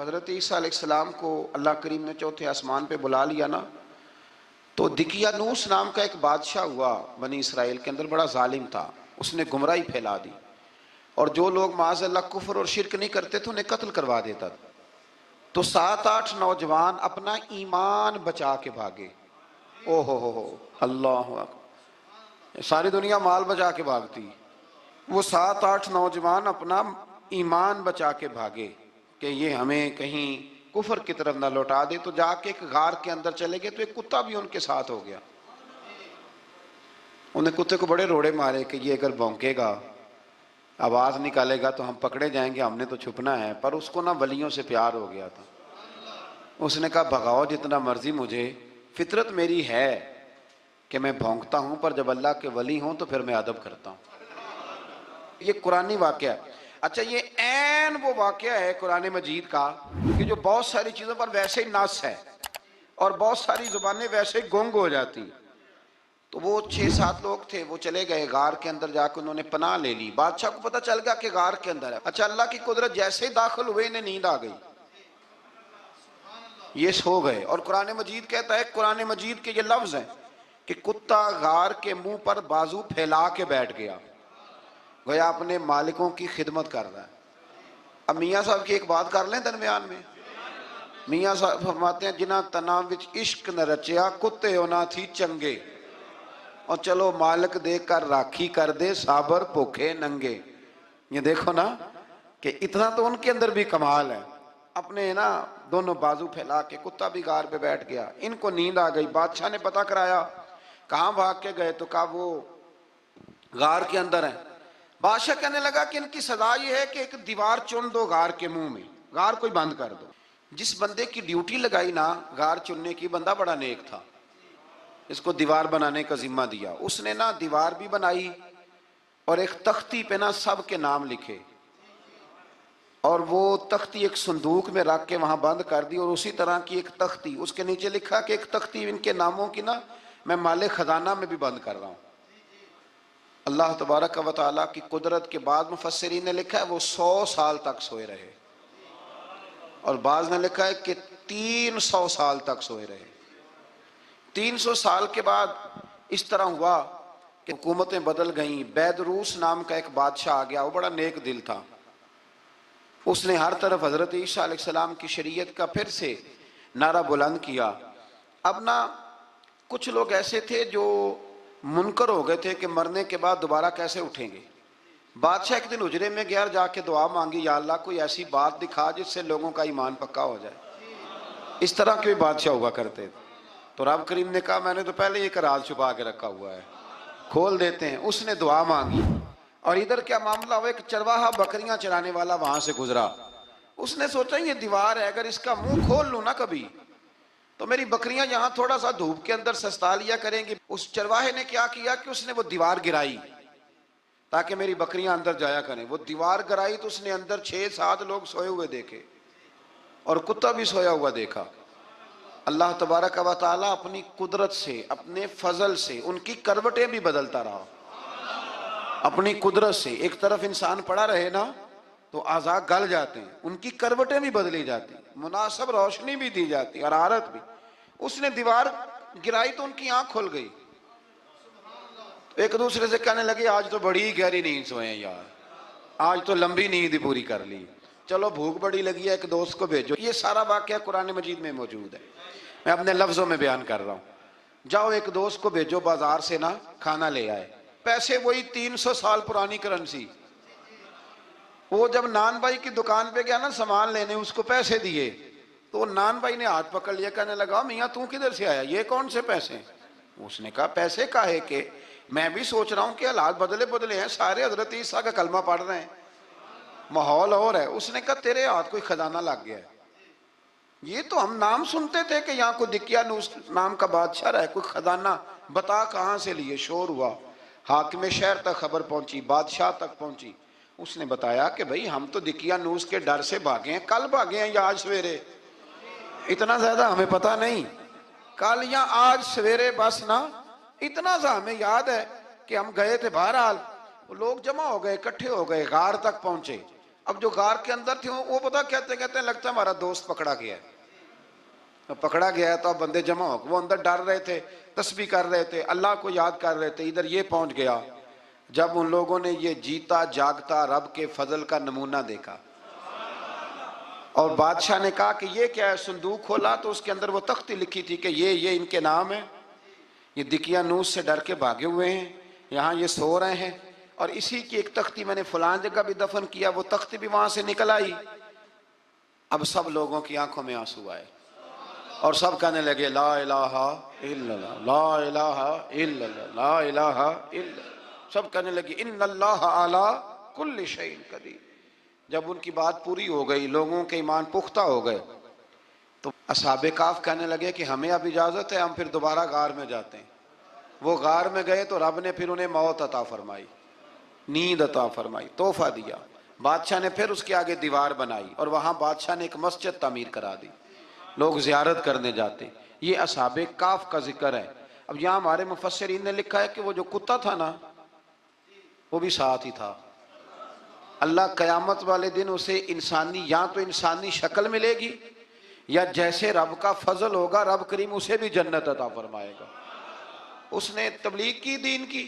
حضرت عیسیٰ علیہ السلام کو اللہ کریم نے چوتھے آسمان پہ بلا لیا نا، تو دقیانوس نام کا ایک بادشاہ ہوا بنی اسرائیل کے اندر، بڑا ظالم تھا، اس نے گمراہی پھیلا دی، اور جو لوگ معاذ اللہ کفر اور شرک نہیں کرتے تھے انہیں قتل کروا دیتا تھا۔ تو 7-8 نوجوان اپنا ایمان بچا کے بھاگے۔ او ہو اللہ اکبر، ساری دنیا مال بچا کے بھاگتی، وہ 7-8 نوجوان اپنا ایمان بچا کے بھاگے کہ یہ ہمیں کہیں کفر کی طرف نہ لوٹا دے۔ تو جا کے ایک غار کے اندر چلے گئے، تو ایک کتا بھی ان کے ساتھ ہو گیا۔ انہیں کتے کو بڑے روڑے مارے کہ یہ اگر بھونکے گا، آواز نکالے گا تو ہم پکڑے جائیں گے، ہم نے تو چھپنا ہے۔ پر اس کو نہ ولیوں سے پیار ہو گیا تھا، اس نے کہا بھگاؤ جتنا مرضی مجھے، فطرت میری ہے کہ میں بھونکتا ہوں، پر جب اللہ کے ولی ہوں تو پھر میں ادب کرتا ہوں۔ یہ قرآنی واقعہ ہے۔ اچھا، یہ عین وہ واقعہ ہے قرآن مجید کا کہ جو بہت ساری چیزوں پر ویسے ہی نص ہے اور بہت ساری زبانیں ویسے ہی گنگ ہو جاتی۔ تو وہ 6-7 لوگ تھے، وہ چلے گئے غار کے اندر، جا کے انہوں نے پناہ لے لی۔ بادشاہ کو پتہ چل گیا کہ غار کے اندر ہے۔ اچھا، اللہ کی قدرت، جیسے ہی داخل ہوئے انہیں نیند آ گئی، یہ سو گئے۔ اور قرآن مجید کہتا ہے، قرآن مجید کے یہ لفظ ہیں کہ کتا غار کے منہ پر بازو پھیلا کے بیٹھ گیا، گویا اپنے مالکوں کی خدمت کر رہا ہے۔ اب میاں صاحب کی ایک بات کر لیں درمیان میں۔ میاں صاحب فرماتے ہیں، جنہ تناں وچ عشق نہ رچیا، کتے ہونا تھی چنگے، اور چلو مالک دیکھ کر راکھی کر دے، صابر بھوکے ننگے۔ یہ دیکھو نا کہ اتنا تو ان کے اندر بھی کمال ہے۔ اپنے نا دونوں بازو پھیلا کے، کتا بھی غار پہ بیٹھ گیا، ان کو نیند آ گئی۔ بادشاہ نے پتہ کرایا، کہاں بھاگ کے گئے؟ تو کہا وہ غار کے اندر ہیں۔ بادشاہ کہنے لگا کہ ان کی سزا یہ ہے کہ ایک دیوار چن دو غار کے منہ میں، غار کوئی بند کر دو۔ جس بندے کی ڈیوٹی لگائی نا غار چننے کی، بندہ بڑا نیک تھا، اس کو دیوار بنانے کا ذمہ دیا۔ اس نے نا دیوار بھی بنائی اور ایک تختی پہ نا سب کے نام لکھے، اور وہ تختی ایک صندوق میں رکھ کے وہاں بند کر دی، اور اسی طرح کی ایک تختی اس کے نیچے لکھا کہ ایک تختی ان کے ناموں کی نا میں مال خزانہ میں بھی بند کر رہا ہوں۔ اللہ تبارک و تعالیٰ کی قدرت کے بعد مفسرین نے لکھا ہے وہ 100 سال تک سوئے رہے، اور بعض نے لکھا ہے کہ 300 سال تک سوئے رہے۔ 300 سال کے بعد اس طرح ہوا کہ حکومتیں بدل گئیں۔ بیدروس نام کا ایک بادشاہ آ گیا، وہ بڑا نیک دل تھا، اس نے ہر طرف حضرت عیسیٰ علیہ السلام کی شریعت کا پھر سے نعرہ بلند کیا۔ اب نا کچھ لوگ ایسے تھے جو منکر ہو گئے تھے کہ مرنے کے بعد دوبارہ کیسے اٹھیں گے۔ بادشاہ ایک دن حجرے میں گیا، جا کے دعا مانگی، یا اللہ کوئی ایسی بات دکھا جس سے لوگوں کا ایمان پکا ہو جائے۔ اس طرح کے بھی بادشاہ ہوا کرتے تھے۔ تو رب کریم نے کہا میں نے تو پہلے ایک راز چھپا کے رکھا ہوا ہے، کھول دیتے ہیں۔ اس نے دعا مانگی، اور ادھر کیا معاملہ ہوا، ایک چرواہا بکریاں چرانے والا وہاں سے گزرا۔ اس نے سوچا یہ دیوار ہے، اگر اس کا منہ کھول لوں نا کبھی تو میری بکریاں یہاں تھوڑا سا دھوپ کے اندر سستا لیا کریں گی۔ اس چرواہے نے کیا کیا کہ اس نے وہ دیوار گرائی تاکہ میری بکریاں اندر جایا کریں۔ وہ دیوار گرائی تو اس نے اندر 6-7 لوگ سوئے ہوئے دیکھے، اور کتا بھی سویا ہوا دیکھا۔ اللہ تبارک و تعالیٰ اپنی قدرت سے، اپنے فضل سے ان کی کروٹیں بھی بدلتا رہا۔ اپنی قدرت سے ایک طرف انسان پڑا رہے نا تو اعضاء گل جاتے ہیں، ان کی کروٹیں بھی بدلی جاتی، مناسب روشنی بھی دی جاتی، حرارت بھی۔ اس نے دیوار گرائی تو ان کی آنکھ کھل گئی، ایک دوسرے سے کہنے لگے آج تو بڑی گہری نیند سوئے ہیں یار، آج تو لمبی نیند پوری کر لی، چلو بھوک بڑی لگی ہے ایک دوست کو بھیجو۔ یہ سارا واقعہ قرآن مجید میں موجود ہے، میں اپنے لفظوں میں بیان کر رہا ہوں۔ جاؤ ایک دوست کو بھیجو بازار سے نا کھانا لے آئے، پیسے وہی 300 سال پرانی کرنسی۔ وہ جب نان بھائی کی دکان پہ گیا نا سامان لینے، اس کو پیسے دیے تو نان بھائی نے ہاتھ پکڑ لیا، کہنے لگا میاں تو کدھر سے آیا، یہ کون سے پیسے؟ اس نے کہا پیسے کاہے کہ میں بھی سوچ رہا ہوں کہ حالات بدلے ہیں، سارے حضرت عیسیٰ کا کلمہ پڑھ رہے ہیں، ماحول اور ہے۔ اس نے کہا تیرے ہاتھ کوئی خزانہ لگ گیا ہے، یہ تو ہم نام سنتے تھے کہ یہاں کوئی دقیانوس نام کا بادشاہ رہا ہے، کوئی خزانہ، بتا کہاں سے لیے؟ شور ہوا، حاکم شہر تک خبر پہنچی، بادشاہ تک پہنچی۔ اس نے بتایا کہ بھئی ہم تو دقیانوس کے ڈر سے بھاگے ہیں، کل بھاگے ہیں یا آج سویرے، اتنا زیادہ ہمیں پتہ نہیں، کل یا آج سویرے بس نا، اتنا سا ہمیں یاد ہے کہ ہم گئے تھے۔ بہرحال لوگ جمع ہو گئے، اکٹھے ہو گئے، غار تک پہنچے۔ اب جو غار کے اندر تھے وہ پتہ کہتے ہیں لگتا ہے ہمارا دوست پکڑا گیا ہے. پکڑا گیا ہے تو اب بندے جمع ہو، وہ اندر ڈر رہے تھے، تسبیح کر رہے تھے، اللہ کو یاد کر رہے تھے. ادھر یہ پہنچ گیا جب ان لوگوں نے یہ جیتا جاگتا رب کے فضل کا نمونہ دیکھا، اور بادشاہ نے کہا کہ یہ کیا ہے. صندوق کھولا تو اس کے اندر وہ تختی لکھی تھی کہ یہ ان کے نام ہے، یہ دقیانوس سے ڈر کے بھاگے ہوئے ہیں، یہاں یہ سو رہے ہیں، اور اسی کی ایک تختی میں نے فلان جگہ بھی دفن کیا. وہ تختی بھی وہاں سے نکل آئی. اب سب لوگوں کی آنکھوں میں آنسو آئے اور سب کہنے لگے لا الہ الا اللہ، لا الہ الا اللہ، لا الہ الا اللہ. سب کہنے لگے ان اللہ علی کل شیء قدیر. جب ان کی بات پوری ہو گئی، لوگوں کے ایمان پختہ ہو گئے، تو اصحاب کہف کہنے لگے کہ ہمیں اب اجازت ہے، ہم پھر دوبارہ غار میں جاتے ہیں. وہ غار میں گئے تو رب نے پھر انہیں موت عطا فرمائی، نیند عطا فرمائی، تحفہ دیا. بادشاہ نے پھر اس کے آگے دیوار بنائی اور وہاں بادشاہ نے ایک مسجد تعمیر کرا دی، لوگ زیارت کرنے جاتے. یہ اصحاب کہف کا ذکر ہے. اب یہاں ہمارے مفسرین نے لکھا ہے کہ وہ جو کتا تھا نا، وہ بھی ساتھ ہی تھا. اللہ قیامت والے دن اسے انسانی، یا تو انسانی شکل ملے گی، یا جیسے رب کا فضل ہوگا رب کریم اسے بھی جنت عطا فرمائے گا. اس نے تبلیغ کی، دین کی،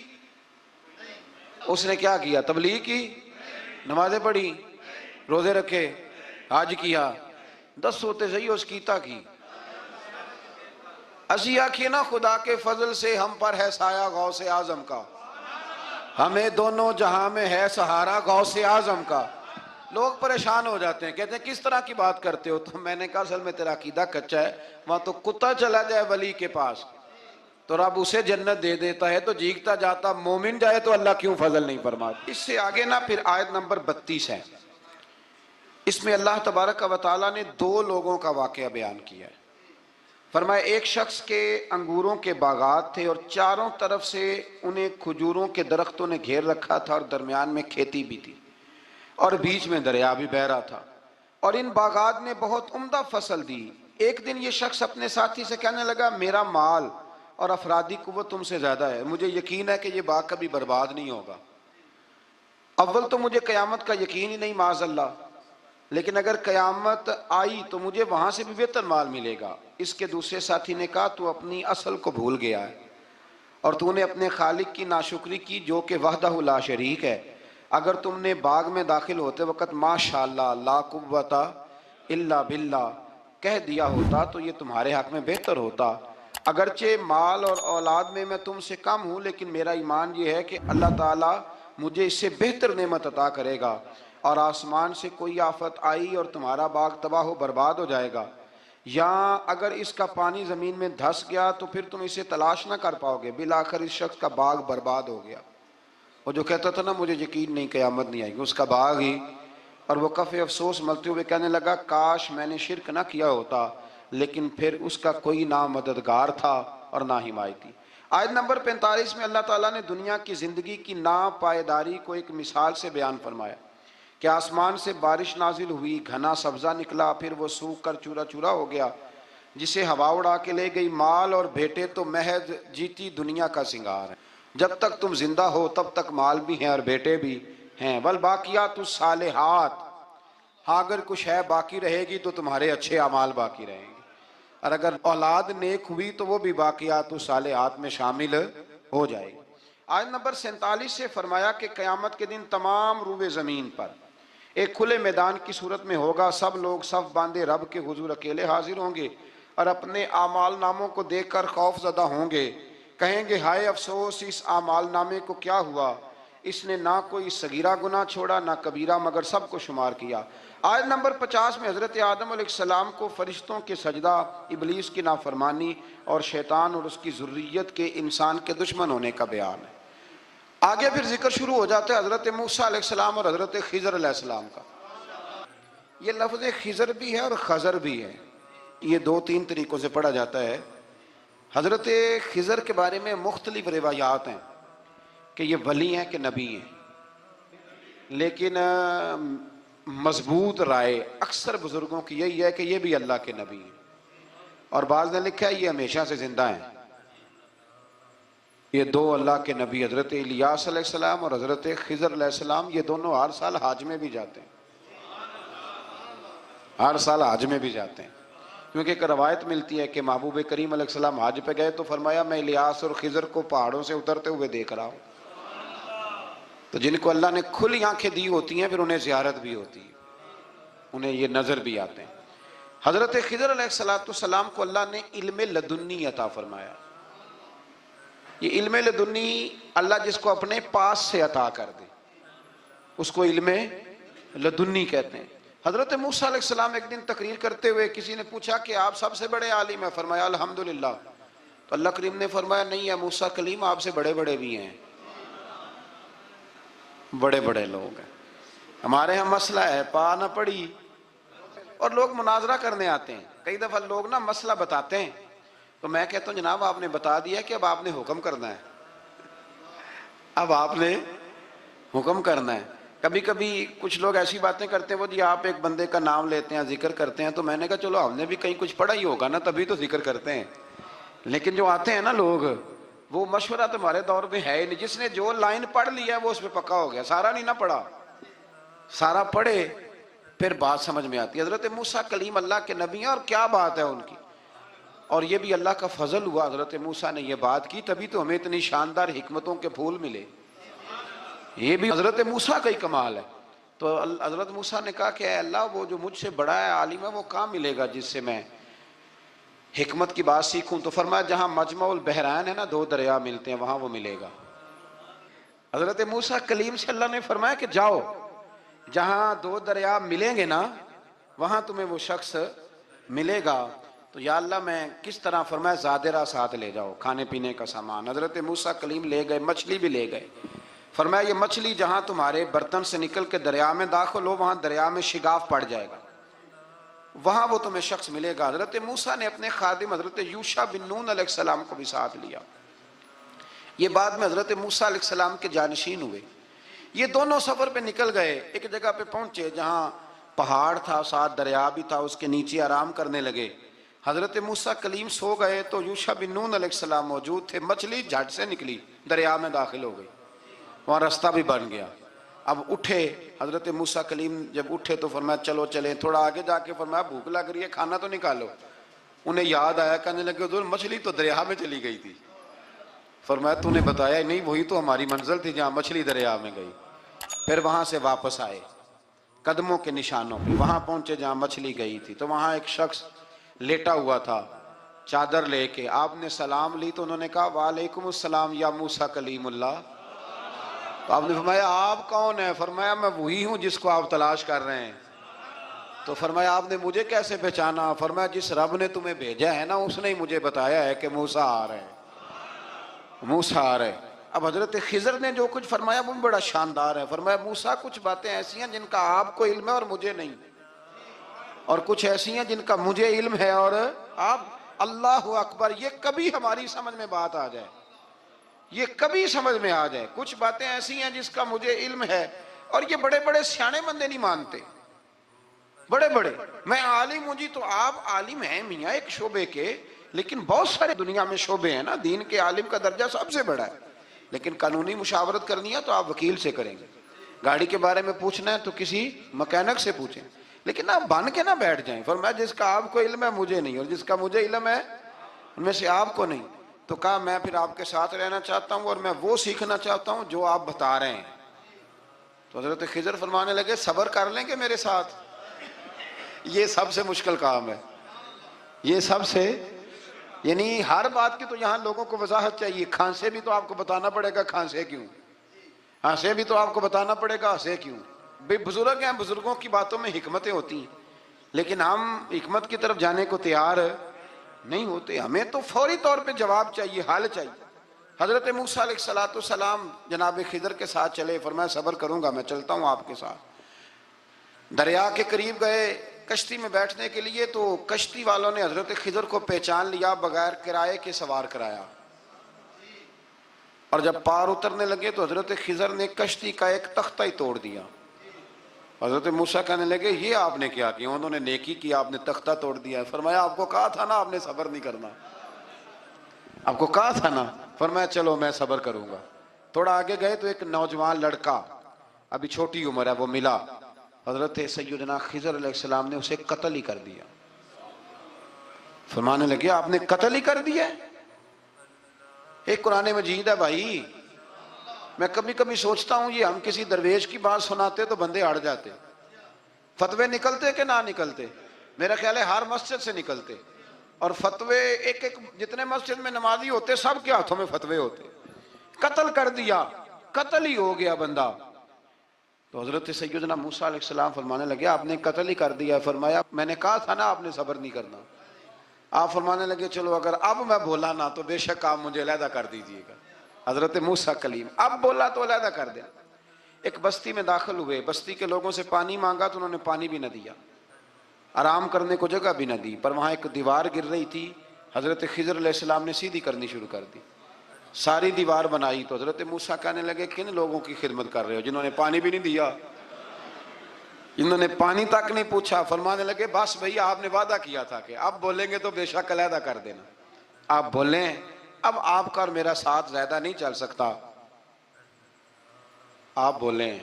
اس نے کیا کیا؟ تبلیغ کی، نمازیں پڑھی، روزے رکھے، حج کیا، 10 ہوتے صحیح اس کیتا کی. اسی آنکھیں نا خدا کے فضل سے ہم پر ہے سایہ غوث اعظم کا، ہمیں دونوں جہاں میں ہے سہارا غوث اعظم کا. لوگ پریشان ہو جاتے ہیں، کہتے ہیں کس طرح کی بات کرتے ہو؟ تو میں نے کہا اصل میں تیرا عقیدہ کچا ہے. وہاں تو کتا چلا جائے ولی کے پاس تو رب اسے جنت دے دیتا ہے، تو جیگتا جاتا مومن جائے تو اللہ کیوں فضل نہیں فرماتا؟ اس سے آگے نا پھر آیت نمبر 32 ہے. اس میں اللہ تبارک و تعالیٰ نے 2 لوگوں کا واقعہ بیان کیا ہے. فرمایا ایک شخص کے انگوروں کے باغات تھے اور چاروں طرف سے انہیں کھجوروں کے درختوں نے گھیر رکھا تھا، اور درمیان میں کھیتی بھی تھی، اور بیچ میں دریا بھی بہہ رہا تھا، اور ان باغات نے بہت عمدہ فصل دی. ایک دن یہ شخص اپنے ساتھی سے کہنے لگا میرا مال اور افرادی قوت تم سے زیادہ ہے، مجھے یقین ہے کہ یہ باغ کبھی برباد نہیں ہوگا. اول تو مجھے قیامت کا یقین ہی نہیں معاذ اللہ، لیکن اگر قیامت آئی تو مجھے وہاں سے بھی بہتر مال ملے گا. اس کے دوسرے ساتھی نے کہا تو اپنی اصل کو بھول گیا ہے اور تو نے اپنے خالق کی ناشکری کی جو کہ وحدہ لا شریک ہے. اگر تم نے باغ میں داخل ہوتے وقت ماشاءاللہ لا قوت الا باللہ کہہ دیا ہوتا تو یہ تمہارے حق میں بہتر ہوتا. اگرچہ مال اور اولاد میں تم سے کم ہوں، لیکن میرا ایمان یہ ہے کہ اللہ تعالیٰ مجھے اس سے بہتر نعمت عطا کرے گا، اور آسمان سے کوئی آفت آئی اور تمہارا باغ تباہ و برباد ہو جائے گا، یا اگر اس کا پانی زمین میں دھس گیا تو پھر تم اسے تلاش نہ کر پاؤ گے. بالآخر اس شخص کا باغ برباد ہو گیا. وہ جو کہتا تھا نا مجھے یقین نہیں قیامت نہیں آئے گی، اس کا باغ ہی. اور وہ کف افسوس ملتے ہوئے کہنے لگا کاش میں نے شرک نہ کیا ہوتا، لیکن پھر اس کا کوئی نہ مددگار تھا اور نہ حمایتی. آیت نمبر 45 میں اللہ تعالیٰ نے دنیا کی زندگی کی ناپائیداری کو ایک مثال سے بیان فرمایا کہ آسمان سے بارش نازل ہوئی، گھنا سبزہ نکلا، پھر وہ سوکھ کر چورا چورا ہو گیا، جسے ہوا اڑا کے لے گئی. مال اور بیٹے تو محض جیتی دنیا کا سنگار ہے، جب تک تم زندہ ہو تب تک مال بھی ہیں اور بیٹے بھی ہیں. والباقیات الصالحات، ہاں اگر کچھ ہے باقی رہے گی تو تمہارے اچھے اعمال باقی رہیں گے، اور اگر اولاد نیک ہوئی تو وہ بھی باقیات الصالحات میں شامل ہو جائے گی. آیت نمبر 47 سے فرمایا کہ قیامت کے دن تمام روئے زمین پر ایک کھلے میدان کی صورت میں ہوگا. سب لوگ صف باندھے رب کے حضور اکیلے حاضر ہوں گے اور اپنے اعمال ناموں کو دیکھ کر خوف زدہ ہوں گے. کہیں گے ہائے افسوس اس اعمال نامے کو کیا ہوا، اس نے نہ کوئی صغیرہ گناہ چھوڑا نہ کبیرہ، مگر سب کو شمار کیا. آیت نمبر 50 میں حضرت آدم علیہ السلام کو فرشتوں کے سجدہ، ابلیس کی نافرمانی اور شیطان اور اس کی ذریت کے انسان کے دشمن ہونے کا بیان ہے. آگے پھر ذکر شروع ہو جاتا ہے حضرت موسیٰ علیہ السلام اور حضرت خضر علیہ السلام کا. یہ لفظ خضر بھی ہے اور خضر بھی ہے، یہ 2-3 طریقوں سے پڑھا جاتا ہے. حضرت خضر کے بارے میں مختلف روایات ہیں کہ یہ ولی ہیں کہ نبی ہیں، لیکن مضبوط رائے اکثر بزرگوں کی یہی ہے کہ یہ بھی اللہ کے نبی ہیں، اور بعض نے لکھا ہے یہ ہمیشہ سے زندہ ہیں. یہ 2 اللہ کے نبی حضرت الیاس علیہ السلام اور حضرت خضر علیہ السلام، یہ دونوں ہر سال حج میں بھی جاتے ہیں. ہر سال حج میں بھی جاتے ہیں، کیونکہ ایک روایت ملتی ہے کہ محبوب کریم علیہ السلام حج پہ گئے تو فرمایا میں الیاس اور خضر کو پہاڑوں سے اترتے ہوئے دیکھ رہا ہوں۔ تو جن کو اللہ نے کھلی آنکھیں دی ہوتی ہیں پھر انہیں زیارت بھی ہوتی ہے، انہیں یہ نظر بھی آتے ہیں۔ حضرت خضر علیہ السلام کو اللہ نے علم لدنی عطا فرمایا۔ یہ علم لدنی اللہ جس کو اپنے پاس سے عطا کر دے اس کو علم لدنی کہتے ہیں۔ حضرت موسیٰ علیہ السلام ایک دن تقریر کرتے ہوئے کسی نے پوچھا کہ آپ سب سے بڑے عالم ہیں، فرمایا الحمدللہ۔ تو اللہ کریم نے فرمایا نہیں ہے موسیٰ کلیم آپ سے بڑے بڑے بھی ہیں، بڑے بڑے لوگ ہیں۔ ہمارے ہاں مسئلہ ہے پا نہ پڑی، اور لوگ مناظرہ کرنے آتے ہیں۔ کئی دفعہ لوگ نا مسئلہ بتاتے ہیں تو میں کہتا ہوں جناب آپ نے بتا دیا کہ اب آپ نے حکم کرنا ہے، اب آپ نے حکم کرنا ہے۔ کبھی کبھی کچھ لوگ ایسی باتیں کرتے ہیں وہ جی آپ ایک بندے کا نام لیتے ہیں ذکر کرتے ہیں، تو میں نے کہا چلو ہم نے بھی کہیں کچھ پڑھا ہی ہوگا نا تبھی تو ذکر کرتے ہیں، لیکن جو آتے ہیں نا لوگ وہ مشورہ تمہارے دور میں ہے ہی نہیں۔ جس نے جو لائن پڑھ لیا وہ اس پہ پکا ہو گیا، سارا نہیں نہ پڑھا، سارا پڑھے پھر بات سمجھ میں آتی ہے۔ حضرت موسیٰ کلیم اللہ کے نبی ہیں اور کیا بات ہے ان کی، اور یہ بھی اللہ کا فضل ہوا حضرت موسیٰ نے یہ بات کی تبھی تو ہمیں اتنی شاندار حکمتوں کے پھول ملے، یہ بھی حضرت موسیٰ کا ہی کمال ہے۔ تو حضرت موسیٰ نے کہا کہ اے اللہ وہ جو مجھ سے بڑا ہے عالم ہے وہ کہاں ملے گا جس سے میں حکمت کی بات سیکھوں؟ تو فرمایا جہاں مجمع البحرین ہے نا دو دریا ملتے ہیں وہاں وہ ملے گا۔ حضرت موسیٰ کلیم سے اللہ نے فرمایا کہ جاؤ جہاں دو دریا ملیں گے نا وہاں تمہیں وہ شخص ملے گا۔ تو یا اللہ میں کس طرح؟ فرمایا زادرہ ساتھ لے جاؤ، کھانے پینے کا سامان۔ حضرت موسیٰ کلیم لے گئے، مچھلی بھی لے گئے۔ فرمایا یہ مچھلی جہاں تمہارے برتن سے نکل کے دریا میں داخل ہو وہاں دریا میں شگاف پڑ جائے گا، وہاں وہ تمہیں شخص ملے گا۔ حضرت موسیٰ نے اپنے خادم حضرت یوشع بن نون علیہ السلام کو بھی ساتھ لیا۔ یہ بعد میں حضرت موسیٰ علیہ السلام کے جانشین ہوئے۔ یہ دونوں سفر پہ نکل گئے، ایک جگہ پہ پہنچے جہاں پہاڑ تھا ساتھ دریا بھی تھا، اس کے نیچے آرام کرنے لگے۔ حضرت موسیٰ کلیم سو گئے تو یوشع بن نون علیہ السلام موجود تھے، مچھلی جھٹ سے نکلی دریا میں داخل ہو گئی، وہاں راستہ بھی بن گیا۔ اب اٹھے حضرت موسیٰ کلیم، جب اٹھے تو فرمایا چلو چلیں، تھوڑا آگے جا کے فرمایا بھوک لگ رہی ہے کھانا تو نکالو۔ انہیں یاد آیا، کہنے لگے حضور مچھلی تو دریا میں چلی گئی تھی۔ فرمایا تو نے بتایا ہی نہیں، وہی تو ہماری منزل تھی جہاں مچھلی دریا میں گئی۔ پھر وہاں سے واپس آئے قدموں کے نشانوں پہ، وہاں پہنچے جہاں مچھلی گئی تھی تو وہاں ایک شخص لیٹا ہوا تھا چادر لے کے۔ آپ نے سلام لی تو انہوں نے کہا وعلیکم السلام یا موسیٰ کلیم اللہ۔ تو آپ نے فرمایا آپ کون ہیں؟ فرمایا میں وہی ہوں جس کو آپ تلاش کر رہے ہیں۔ تو فرمایا آپ نے مجھے کیسے پہچانا؟ فرمایا جس رب نے تمہیں بھیجا ہے نا اس نے ہی مجھے بتایا ہے کہ موسیٰ آ رہے ہیں، موسیٰ آ رہے ہیں۔ اب حضرت خضر نے جو کچھ فرمایا وہ بڑا شاندار ہے۔ فرمایا موسیٰ کچھ باتیں ایسی ہیں جن کا آپ کو علم ہے اور مجھے نہیں، اور کچھ ایسی ہیں جن کا مجھے علم ہے اور آپ۔ اللہ اکبر، یہ کبھی ہماری سمجھ میں بات آ جائے، یہ کبھی سمجھ میں آ جائے۔ کچھ باتیں ایسی ہیں جس کا مجھے علم ہے، اور یہ بڑے بڑے سیانے بندے نہیں مانتے، بڑے بڑے میں عالم ہوں جی، تو آپ عالم ہیں میاں ایک شعبے کے، لیکن بہت سارے دنیا میں شعبے ہیں نا، دین کے عالم کا درجہ سب سے بڑا ہے، لیکن قانونی مشاورت کرنی ہے تو آپ وکیل سے کریں گے، گاڑی کے بارے میں پوچھنا ہے تو کسی مکینک سے پوچھیں، لیکن آپ بن کے نہ بیٹھ جائیں۔ فرمایا جس کا آپ کو علم ہے مجھے نہیں، اور جس کا مجھے علم ہے ان میں سے آپ کو نہیں۔ تو کہا میں پھر آپ کے ساتھ رہنا چاہتا ہوں اور میں وہ سیکھنا چاہتا ہوں جو آپ بتا رہے ہیں۔ تو حضرت خضر فرمانے لگے صبر کر لیں گے میرے ساتھ؟ یہ سب سے مشکل کام ہے، یہ سب سے، یعنی ہر بات کی تو یہاں لوگوں کو وضاحت چاہیے۔ کھانسے بھی تو آپ کو بتانا پڑے گا کھانسے کیوں، ہنسے بھی تو آپ کو بتانا پڑے گا ہنسے کیوں۔ بے بزرگ ہیں، بزرگوں کی باتوں میں حکمتیں ہوتی ہیں، لیکن ہم حکمت کی طرف جانے کو تیار نہیں ہوتے، ہمیں تو فوری طور پہ جواب چاہیے، حل چاہیے۔ حضرت موسیٰ علیہ السلام جناب خضر کے ساتھ چلے، فرمایا صبر کروں گا، میں چلتا ہوں آپ کے ساتھ۔ دریا کے قریب گئے کشتی میں بیٹھنے کے لیے، تو کشتی والوں نے حضرت خضر کو پہچان لیا، بغیر کرائے کے سوار کرایا، اور جب پار اترنے لگے تو حضرت خضر نے کشتی کا ایک تختہ ہی توڑ دیا۔ حضرت موسیٰ کہنے لگے یہ آپ نے کیا کیا؟ انہوں نے نیکی کی، آپ نے تختہ توڑ دیا۔ فرمایا آپ کو کہا تھا نا آپ نے صبر نہیں کرنا، آپ کو کہا تھا نا۔ فرمایا چلو میں صبر کروں گا۔ تھوڑا آگے گئے تو ایک نوجوان لڑکا، ابھی چھوٹی عمر ہے، وہ ملا۔ حضرت سیدنا خضر علیہ السلام نے اسے قتل ہی کر دیا. فرمانے لگے آپ نے قتل ہی کر دیا. ایک قرآن مجید ہے بھائی. میں کبھی کبھی سوچتا ہوں یہ ہم کسی درویش کی بات سناتے تو بندے اڑ جاتے. فتوے نکلتے کہ نہ نکلتے؟ میرا خیال ہے ہر مسجد سے نکلتے. اور فتوے ایک جتنے مسجد میں نمازی ہوتے سب کے ہاتھوں میں فتوے ہوتے. قتل کر دیا، قتل ہی ہو گیا بندہ. تو حضرت سیدنا موسیٰ علیہ السلام فرمانے لگے آپ نے قتل ہی کر دیا. فرمایا میں نے کہا تھا نا آپ نے صبر نہیں کرنا. آپ فرمانے لگے چلو اگر اب میں بولا نا تو بے شک آپ مجھے علیحدہ کر دیجئے گا. حضرت موسیٰ کلیم اب بولا تو علیحدہ کر دیا. ایک بستی میں داخل ہوئے، بستی کے لوگوں سے پانی مانگا تو انہوں نے پانی بھی نہ دیا، آرام کرنے کو جگہ بھی نہ دی. پر وہاں ایک دیوار گر رہی تھی، حضرت خضر علیہ السلام نے سیدھی کرنی شروع کر دی. ساری دیوار بنائی تو حضرت موسیٰ کہنے لگے کن لوگوں کی خدمت کر رہے ہو جنہوں نے پانی بھی نہیں دیا، انہوں نے پانی تک نہیں پوچھا. فرمانے لگے بس بھئی آپ نے وعدہ کیا تھا کہ اب بولیں گے تو بے شک علیحدہ کر دینا. آپ بولیں اب آپ کا اور میرا ساتھ زیادہ نہیں چل سکتا. آپ بولیں.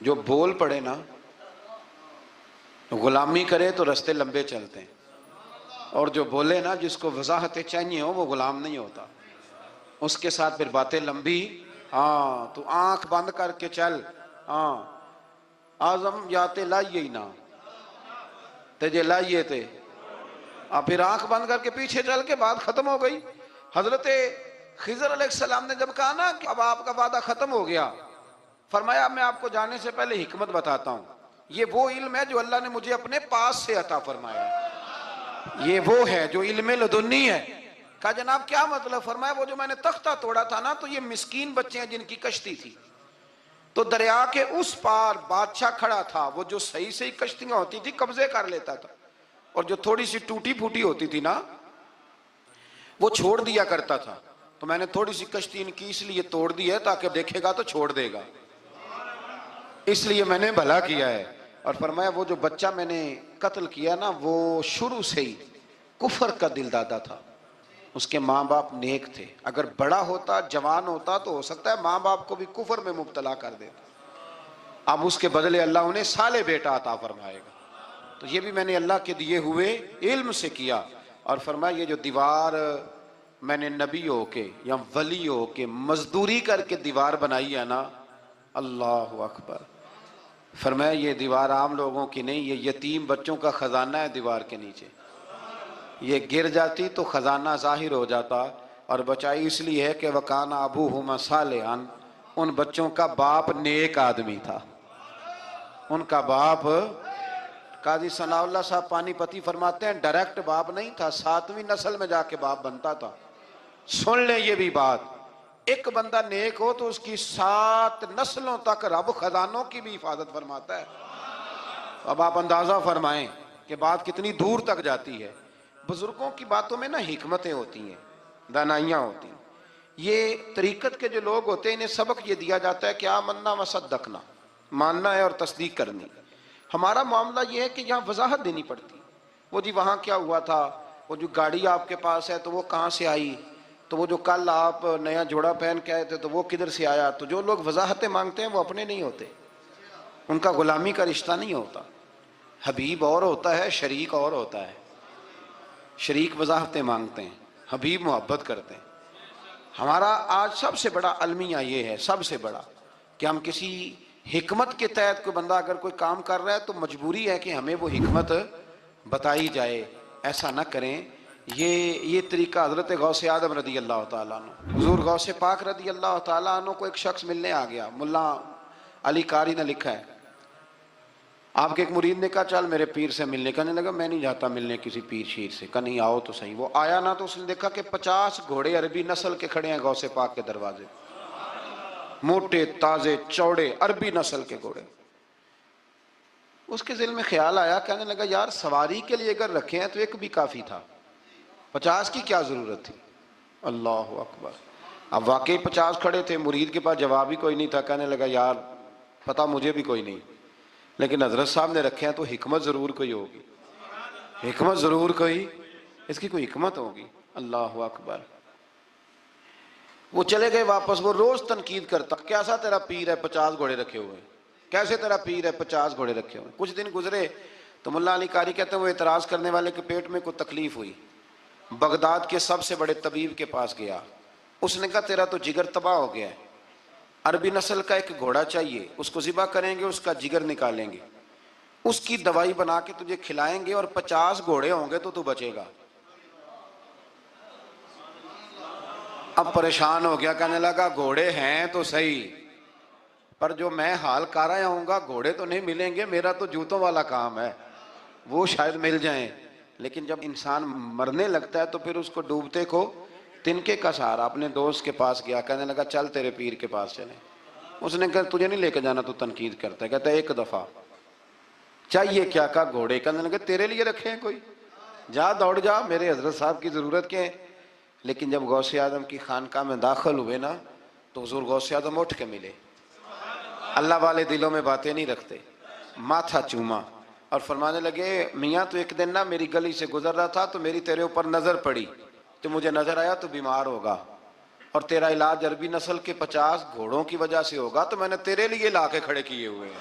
جو بول پڑے نا غلامی کرے تو رستے لمبے چلتے ہیں، اور جو بولے نا جس کو وضاحتیں چاہیے ہو وہ غلام نہیں ہوتا، اس کے ساتھ پھر باتیں لمبی. ہاں تو آنکھ بند کر کے چل. ہاں آزم یاتے لائیے ہی نہ تجھے لائیے تھے. پھر آنکھ بند کر کے پیچھے چل کے بات ختم ہو گئی. حضرت خضر علیہ السلام نے جب کہا نا کہ اب آپ کا وعدہ ختم ہو گیا، فرمایا میں آپ کو جانے سے پہلے حکمت بتاتا ہوں. یہ وہ علم ہے جو اللہ نے مجھے اپنے پاس سے عطا فرمایا ہے. یہ وہ ہے جو علم لدنی ہے. کہا جناب کیا مطلب؟ فرمایا وہ جو میں نے تختہ توڑا تھا نا تو یہ مسکین بچے ہیں جن کی کشتی تھی، تو دریا کے اس پار بادشاہ کھڑا تھا، وہ جو صحیح صحیح کشتیاں ہوتی تھی قبضے کر لیتا تھا، اور جو تھوڑی سی ٹوٹی پھوٹی ہوتی تھی نا وہ چھوڑ دیا کرتا تھا. تو میں نے تھوڑی سی کشتی ان کی اس لیے توڑ دی ہے تاکہ دیکھے گا تو چھوڑ دے گا، اس لیے میں نے بھلا کیا ہے. اور فرمایا وہ جو بچہ میں نے قتل کیا نا وہ شروع سے ہی کفر کا دل دادا تھا. اس کے ماں باپ نیک تھے، اگر بڑا ہوتا جوان ہوتا تو ہو سکتا ہے ماں باپ کو بھی کفر میں مبتلا کر دیتا. اب اس کے بدلے اللہ انہیں صالح بیٹا عطا فرمائے گا. تو یہ بھی میں نے اللہ کے دیے ہوئے علم سے کیا. اور فرمایا یہ جو دیوار میں نے نبی ہو کے یا ولی ہو کے مزدوری کر کے دیوار بنائی ہے نا، اللہ اکبر. فرمایا یہ دیوار عام لوگوں کی نہیں، یہ یتیم بچوں کا خزانہ ہے دیوار کے نیچے. یہ گر جاتی تو خزانہ ظاہر ہو جاتا، اور بچائی اس لیے ہے کہ وَكَانَ أَبُوهُمَا صَالِحًا، ان بچوں کا باپ نیک آدمی تھا. ان کا باپ، قاضی ثناء اللہ صاحب پانی پتی فرماتے ہیں ڈائریکٹ باپ نہیں تھا، 7ویں نسل میں جا کے باپ بنتا تھا. سن لیں یہ بھی بات، ایک بندہ نیک ہو تو اس کی 7 نسلوں تک رب خزانوں کی بھی حفاظت فرماتا ہے. اب آپ اندازہ فرمائیں کہ بات کتنی دور تک جاتی ہے. بزرگوں کی باتوں میں نا حکمتیں ہوتی ہیں، دانائیاں ہوتی ہیں. یہ طریقت کے جو لوگ ہوتے ہیں انہیں سبق یہ دیا جاتا ہے کہ آمنا وصدقنا، ماننا ہے اور تصدیق کرنی. ہمارا معاملہ یہ ہے کہ یہاں وضاحت دینی پڑتی. وہ جی وہاں کیا ہوا تھا، وہ جو گاڑی آپ کے پاس ہے تو وہ کہاں سے آئی، تو وہ جو کل آپ نیا جوڑا پہن کے آئے تھے تو وہ کدھر سے آیا. تو جو لوگ وضاحتیں مانگتے ہیں وہ اپنے نہیں ہوتے، ان کا غلامی کا رشتہ نہیں ہوتا. حبیب اور ہوتا ہے، شریک اور ہوتا ہے. شریک وضاحتیں مانگتے ہیں، حبیب محبت کرتے ہیں. ہمارا آج سب سے بڑا المیہ یہ ہے، سب سے بڑا، کہ ہم کسی حکمت کے تحت کوئی بندہ اگر کوئی کام کر رہا ہے تو مجبوری ہے کہ ہمیں وہ حکمت بتائی جائے. ایسا نہ کریں. یہ طریقہ حضرت غوث اعظم رضی اللہ تعالیٰ عنہ، حضور غوث پاک رضی اللہ تعالیٰ عنہ کو ایک شخص ملنے آ گیا. ملا علی قاری نے لکھا ہے، آپ کے ایک مرید نے کہا چل میرے پیر سے ملنے. کہنے لگا میں نہیں جاتا ملنے کسی پیر شیر سے. کہا نہیں آؤ تو صحیح. وہ آیا نا تو اس نے دیکھا کہ 50 گھوڑے عربی نسل کے کھڑے ہیں غوث پاک کے دروازے، موٹے تازے چوڑے عربی نسل کے گھوڑے. اس کے ذہن میں خیال آیا، کہنے لگا یار سواری کے لیے اگر رکھے ہیں تو ایک بھی کافی تھا، 50 کی کیا ضرورت تھی. اللہ اکبر. اب واقعی 50 کھڑے تھے، مرید کے پاس جواب ہی کوئی نہیں تھا. کہنے لگا یار پتہ مجھے بھی کوئی نہیں، لیکن حضرت صاحب نے رکھے ہیں تو حکمت ضرور کوئی ہوگی، حکمت ضرور کوئی، اس کی کوئی حکمت ہوگی. اللہ اکبر. وہ چلے گئے واپس. وہ روز تنقید کرتا کیسا تیرا پیر ہے 50 گھوڑے رکھے ہوئے. کیسے تیرا پیر ہے 50 گھوڑے رکھے ہوئے؟ کچھ دن گزرے تو ملا علی قاری کہتے ہیں وہ اعتراض کرنے والے کے پیٹ میں کوئی تکلیف ہوئی، بغداد کے سب سے بڑے طبیب کے پاس گیا، اس نے کہا تیرا تو جگر تباہ ہو گیا ہے، عربی نسل کا ایک گھوڑا چاہیے، اس کو ذبح کریں گے، اس کا جگر نکالیں گے، اس کی دوائی بنا کے تجھے کھلائیں گے، اور 50 گھوڑے ہوں گے تو بچے گا۔ اب پریشان ہو گیا، کہنے لگا گھوڑے ہیں تو صحیح، پر جو میں حال کر رہا ہوں گا گھوڑے تو نہیں ملیں گے، میرا تو جوتوں والا کام ہے، وہ شاید مل جائیں۔ لیکن جب انسان مرنے لگتا ہے تو پھر اس کو ڈوبتے کو تنکے کا سہارا۔ اپنے دوست کے پاس گیا، کہنے لگا چل تیرے پیر کے پاس چلیں۔ اس نے کہا تجھے نہیں لے کے جانا، تو تنقید کرتا ہے، کہتا ہے ایک دفعہ چاہیے کیا؟ کہا گھوڑے۔ کہنے لگا تیرے لیے رکھے ہیں کوئی؟ جا دوڑ جا، میرے حضرت صاحب کی ضرورت کیا ہے؟ لیکن جب غوث اعظم کی خانقاہ میں داخل ہوئے نا تو حضور غوث اعظم اٹھ کے ملے۔ اللہ والے دلوں میں باتیں نہیں رکھتے، ماتھا چوما اور فرمانے لگے میاں تو ایک دن نا میری گلی سے گزر رہا تھا تو میری تیرے اوپر نظر پڑی، تو مجھے نظر آیا تو بیمار ہوگا، اور تیرا علاج عربی نسل کے 50 گھوڑوں کی وجہ سے ہوگا، تو میں نے تیرے لیے لا کے کھڑے کیے ہوئے ہیں،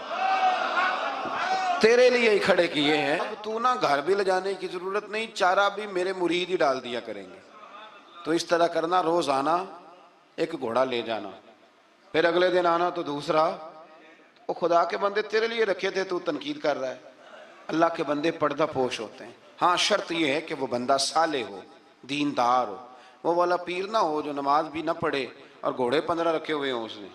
تیرے لیے ہی کھڑے کیے ہیں۔ اب تو نا گھر بھی لے جانے کی ضرورت نہیں، چارہ بھی میرے مرید ہی ڈال دیا کریں گے۔ تو اس طرح کرنا، روز آنا ایک گھوڑا لے جانا، پھر اگلے دن آنا تو دوسرا۔ وہ خدا کے بندے تیرے لیے رکھے تھے، تو تنقید کر رہا ہے۔ اللہ کے بندے پردہ پوش ہوتے ہیں، ہاں شرط یہ ہے کہ وہ بندہ صالح ہو، دیندار ہو، وہ والا پیر نہ ہو جو نماز بھی نہ پڑھے اور گھوڑے 15 رکھے ہوئے ہوں اس نے،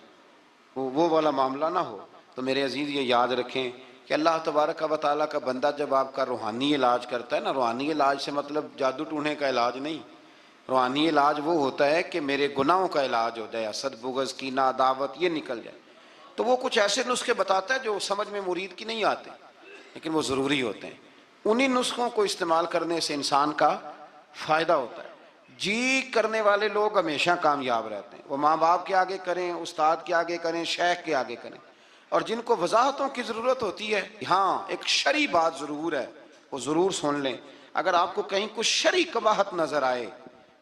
وہ والا معاملہ نہ ہو۔ تو میرے عزیز یہ یاد رکھیں کہ اللہ تبارک و تعالیٰ کا بندہ جب آپ کا روحانی علاج کرتا ہے نا، روحانی علاج سے مطلب جادو ٹونے کا علاج نہیں، روحانی علاج وہ ہوتا ہے کہ میرے گناہوں کا علاج ہو جائے، حسد بغض کینہ عداوت یہ نکل جائے، تو وہ کچھ ایسے نسخے بتاتا ہے جو سمجھ میں مرید کی نہیں آتے لیکن وہ ضروری ہوتے ہیں۔ انہی نسخوں کو استعمال کرنے سے انسان کا فائدہ ہوتا ہے۔ جی کرنے والے لوگ ہمیشہ کامیاب رہتے ہیں، وہ ماں باپ کے آگے کریں، استاد کے آگے کریں، شیخ کے آگے کریں، اور جن کو وضاحتوں کی ضرورت ہوتی ہے، ہاں ایک شرعی بات ضرور ہے، وہ ضرور سن لیں۔ اگر آپ کو کہیں کچھ شرعی قباحت نظر آئے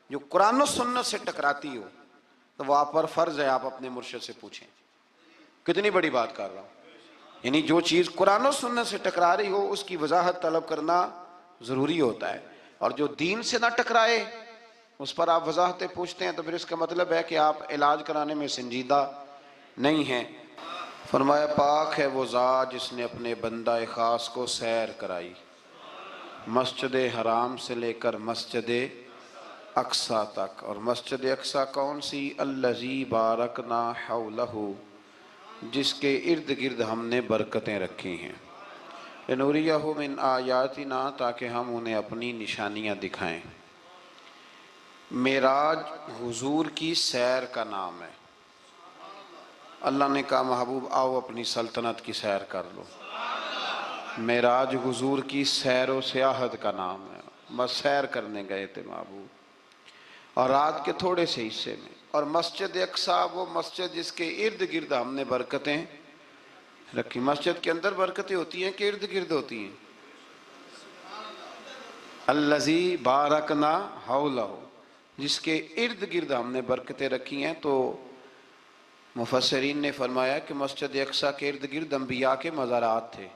جو قرآن و سنت سے ٹکراتی ہو تو وہ آپ پر فرض ہے آپ اپنے مرشد سے پوچھیں۔ کتنی بڑی بات کر رہا ہوں، یعنی جو چیز قرآن و سنت سے ٹکرا رہی ہو اس کی وضاحت طلب کرنا ضروری ہوتا ہے، اور جو دین سے نہ ٹکرائے اس پر آپ وضاحتیں پوچھتے ہیں تو پھر اس کا مطلب ہے کہ آپ علاج کرانے میں سنجیدہ نہیں ہیں۔ فرمایا پاک ہے وہ ذات جس نے اپنے بندہ خاص کو سیر کرائی، مسجد حرام سے لے کر مسجد اقصیٰ تک، اور مسجد اقصیٰ کون سی؟ الذی بارکنا حولہ، جس کے ارد گرد ہم نے برکتیں رکھی ہیں، لنوریہ من آیاتنا، تاکہ ہم انہیں اپنی نشانیاں دکھائیں۔ معراج حضور کی سیر کا نام ہے۔ اللہ نے کہا محبوب آؤ اپنی سلطنت کی سیر کر لو۔ معراج حضور کی سیر و سیاحت کا نام ہے، بس سیر کرنے گئے تھے محبوب، اور رات کے تھوڑے سے حصے میں۔ اور مسجد اقصیٰ وہ مسجد جس کے ارد گرد ہم نے برکتیں رکھی۔ مسجد کے اندر برکتیں ہوتی ہیں کہ ارد گرد ہوتی ہیں؟ الذی بارکنا حولہ، جس کے ارد گرد ہم نے برکتیں رکھی ہیں۔ تو مفسرین نے فرمایا کہ مسجد اقصیٰ کے ارد گرد انبیاء کے مزارات تھے،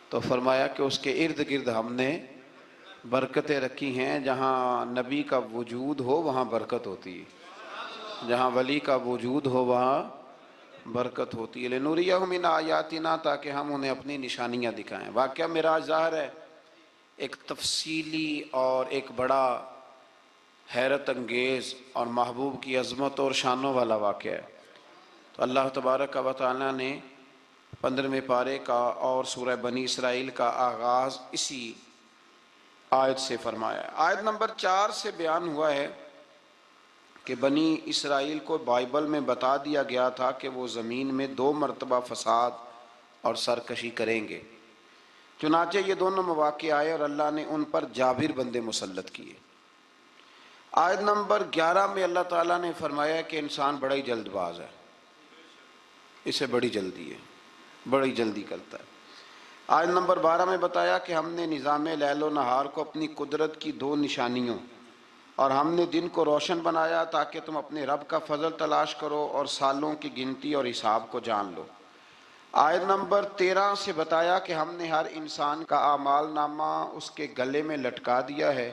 تو فرمایا کہ اس کے ارد گرد ہم نے برکتیں رکھی ہیں۔ جہاں نبی کا وجود ہو وہاں برکت ہوتی ہے، جہاں ولی کا وجود ہو وہاں برکت ہوتی ہے۔ لنوریہ من آیاتنا، تاکہ ہم انہیں اپنی نشانیاں دکھائیں۔ واقعہ معراج ظاہر ہے ایک تفصیلی اور ایک بڑا حیرت انگیز اور محبوب کی عظمت اور شانوں والا واقعہ ہے۔ تو اللہ تبارک و تعالیٰ نے 15ویں پارے کا اور سورہ بنی اسرائیل کا آغاز اسی آیت سے فرمایا ہے۔ آیت نمبر 4 سے بیان ہوا ہے کہ بنی اسرائیل کو بائبل میں بتا دیا گیا تھا کہ وہ زمین میں 2 مرتبہ فساد اور سرکشی کریں گے، چنانچہ یہ دونوں مواقع آئے اور اللہ نے ان پر جابر بندے مسلط کیے۔ آیت نمبر 11 میں اللہ تعالیٰ نے فرمایا کہ انسان بڑا ہی جلد باز ہے، اسے بڑی جلدی ہے، بڑی جلدی کرتا ہے۔ آیت نمبر 12 میں بتایا کہ ہم نے نظام لیل و نہار کو اپنی قدرت کی 2 نشانیوں، اور ہم نے دن کو روشن بنایا تاکہ تم اپنے رب کا فضل تلاش کرو اور سالوں کی گنتی اور حساب کو جان لو۔ آیت نمبر 13 سے بتایا کہ ہم نے ہر انسان کا اعمال نامہ اس کے گلے میں لٹکا دیا ہے،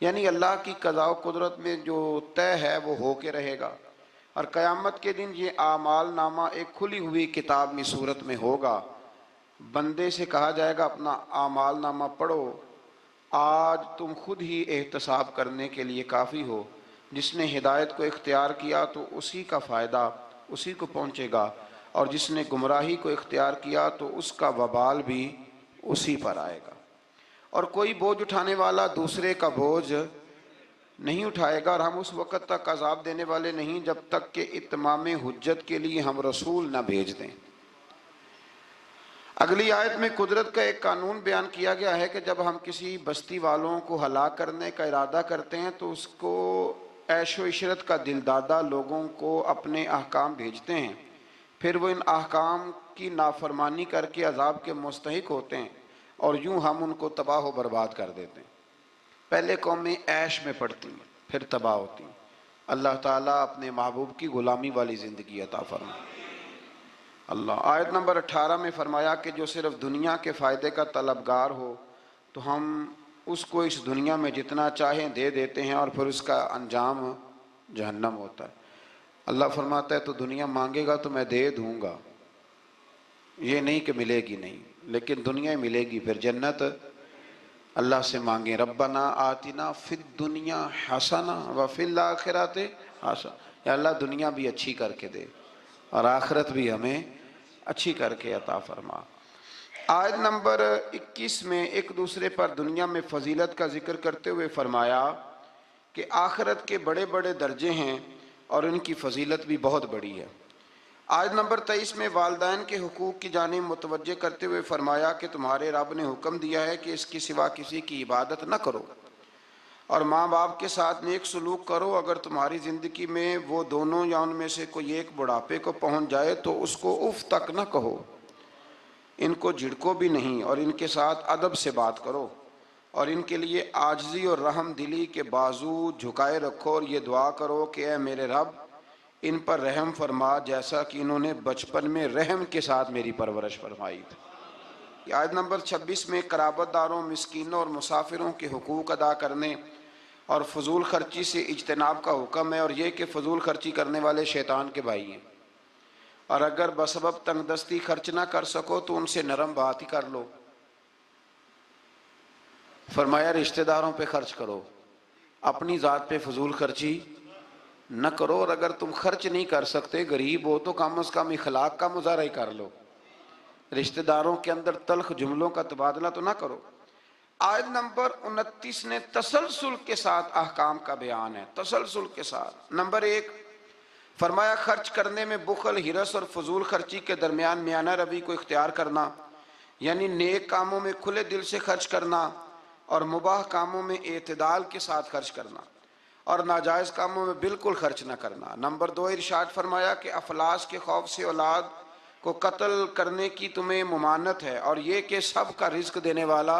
یعنی اللہ کی قضاء و قدرت میں جو طے ہے وہ ہو کے رہے گا، اور قیامت کے دن یہ اعمال نامہ ایک کھلی ہوئی کتاب میں صورت میں ہوگا۔ بندے سے کہا جائے گا اپنا اعمال نامہ پڑھو، آج تم خود ہی احتساب کرنے کے لیے کافی ہو۔ جس نے ہدایت کو اختیار کیا تو اسی کا فائدہ اسی کو پہنچے گا، اور جس نے گمراہی کو اختیار کیا تو اس کا وبال بھی اسی پر آئے گا۔ اور کوئی بوجھ اٹھانے والا دوسرے کا بوجھ نہیں اٹھائے گا، اور ہم اس وقت تک عذاب دینے والے نہیں جب تک کہ اتمام حجت کے لیے ہم رسول نہ بھیج دیں۔ اگلی آیت میں قدرت کا ایک قانون بیان کیا گیا ہے کہ جب ہم کسی بستی والوں کو ہلاک کرنے کا ارادہ کرتے ہیں تو اس کو عیش و عشرت کا دل دادہ لوگوں کو اپنے احکام بھیجتے ہیں، پھر وہ ان احکام کی نافرمانی کر کے عذاب کے مستحق ہوتے ہیں، اور یوں ہم ان کو تباہ و برباد کر دیتے ہیں۔ پہلے قومیں عیش میں پڑتی ہیں پھر تباہ ہوتی ہیں۔ اللہ تعالیٰ اپنے محبوب کی غلامی والی زندگی عطا فرمائے۔ اللہ آیت نمبر 18 میں فرمایا کہ جو صرف دنیا کے فائدے کا طلبگار ہو تو ہم اس کو اس دنیا میں جتنا چاہیں دے دیتے ہیں، اور پھر اس کا انجام جہنم ہوتا ہے۔ اللہ فرماتا ہے تو دنیا مانگے گا تو میں دے دوں گا، یہ نہیں کہ ملے گی نہیں، لیکن دنیا ہی ملے گی، پھر جنت اللہ سے مانگیں ربنا آتنا فی الدنیا حسنہ وفی الآخرۃ حسنہ، یا اللہ دنیا بھی اچھی کر کے دے اور آخرت بھی ہمیں اچھی کر کے عطا فرما۔ آیت نمبر 21 میں ایک دوسرے پر دنیا میں فضیلت کا ذکر کرتے ہوئے فرمایا کہ آخرت کے بڑے بڑے درجے ہیں اور ان کی فضیلت بھی بہت بڑی ہے۔ آیت نمبر 23 میں والدین کے حقوق کی جانب متوجہ کرتے ہوئے فرمایا کہ تمہارے رب نے حکم دیا ہے کہ اس کے سوا کسی کی عبادت نہ کرو، اور ماں باپ کے ساتھ نیک سلوک کرو۔ اگر تمہاری زندگی میں وہ دونوں یا ان میں سے کوئی ایک بڑھاپے کو پہنچ جائے تو اس کو اف تک نہ کہو، ان کو جھڑکو بھی نہیں، اور ان کے ساتھ ادب سے بات کرو، اور ان کے لیے عاجزی اور رحم دلی کے بازو جھکائے رکھو، اور یہ دعا کرو کہ اے میرے رب ان پر رحم فرما جیسا کہ انہوں نے بچپن میں رحم کے ساتھ میری پرورش فرمائی تھی۔ آیت نمبر 26 میں قرابت داروں، مسکینوں اور مسافروں کے حقوق ادا کرنے اور فضول خرچی سے اجتناب کا حکم ہے، اور یہ کہ فضول خرچی کرنے والے شیطان کے بھائی ہیں، اور اگر بسبب تنگ دستی خرچ نہ کر سکو تو ان سے نرم بات ہی کر لو۔ فرمایا رشتہ داروں پہ خرچ کرو، اپنی ذات پہ فضول خرچی نہ کرو، اور اگر تم خرچ نہیں کر سکتے، غریب ہو تو کم از کم اخلاق کا مظاہرہ ہی کر لو، رشتہ داروں کے اندر تلخ جملوں کا تبادلہ تو نہ کرو۔ آیت نمبر 29 نے تسلسل کے ساتھ احکام کا بیان ہے، تسلسل کے ساتھ۔ نمبر 1 فرمایا خرچ کرنے میں بخل، ہرس اور فضول خرچی کے درمیان میانہ روی کو اختیار کرنا، یعنی نیک کاموں میں کھلے دل سے خرچ کرنا اور مباح کاموں میں اعتدال کے ساتھ خرچ کرنا، اور ناجائز کاموں میں بالکل خرچ نہ کرنا۔ نمبر 2 ارشاد فرمایا کہ افلاس کے خوف سے اولاد کو قتل کرنے کی تمہیں ممانعت ہے، اور یہ کہ سب کا رزق دینے والا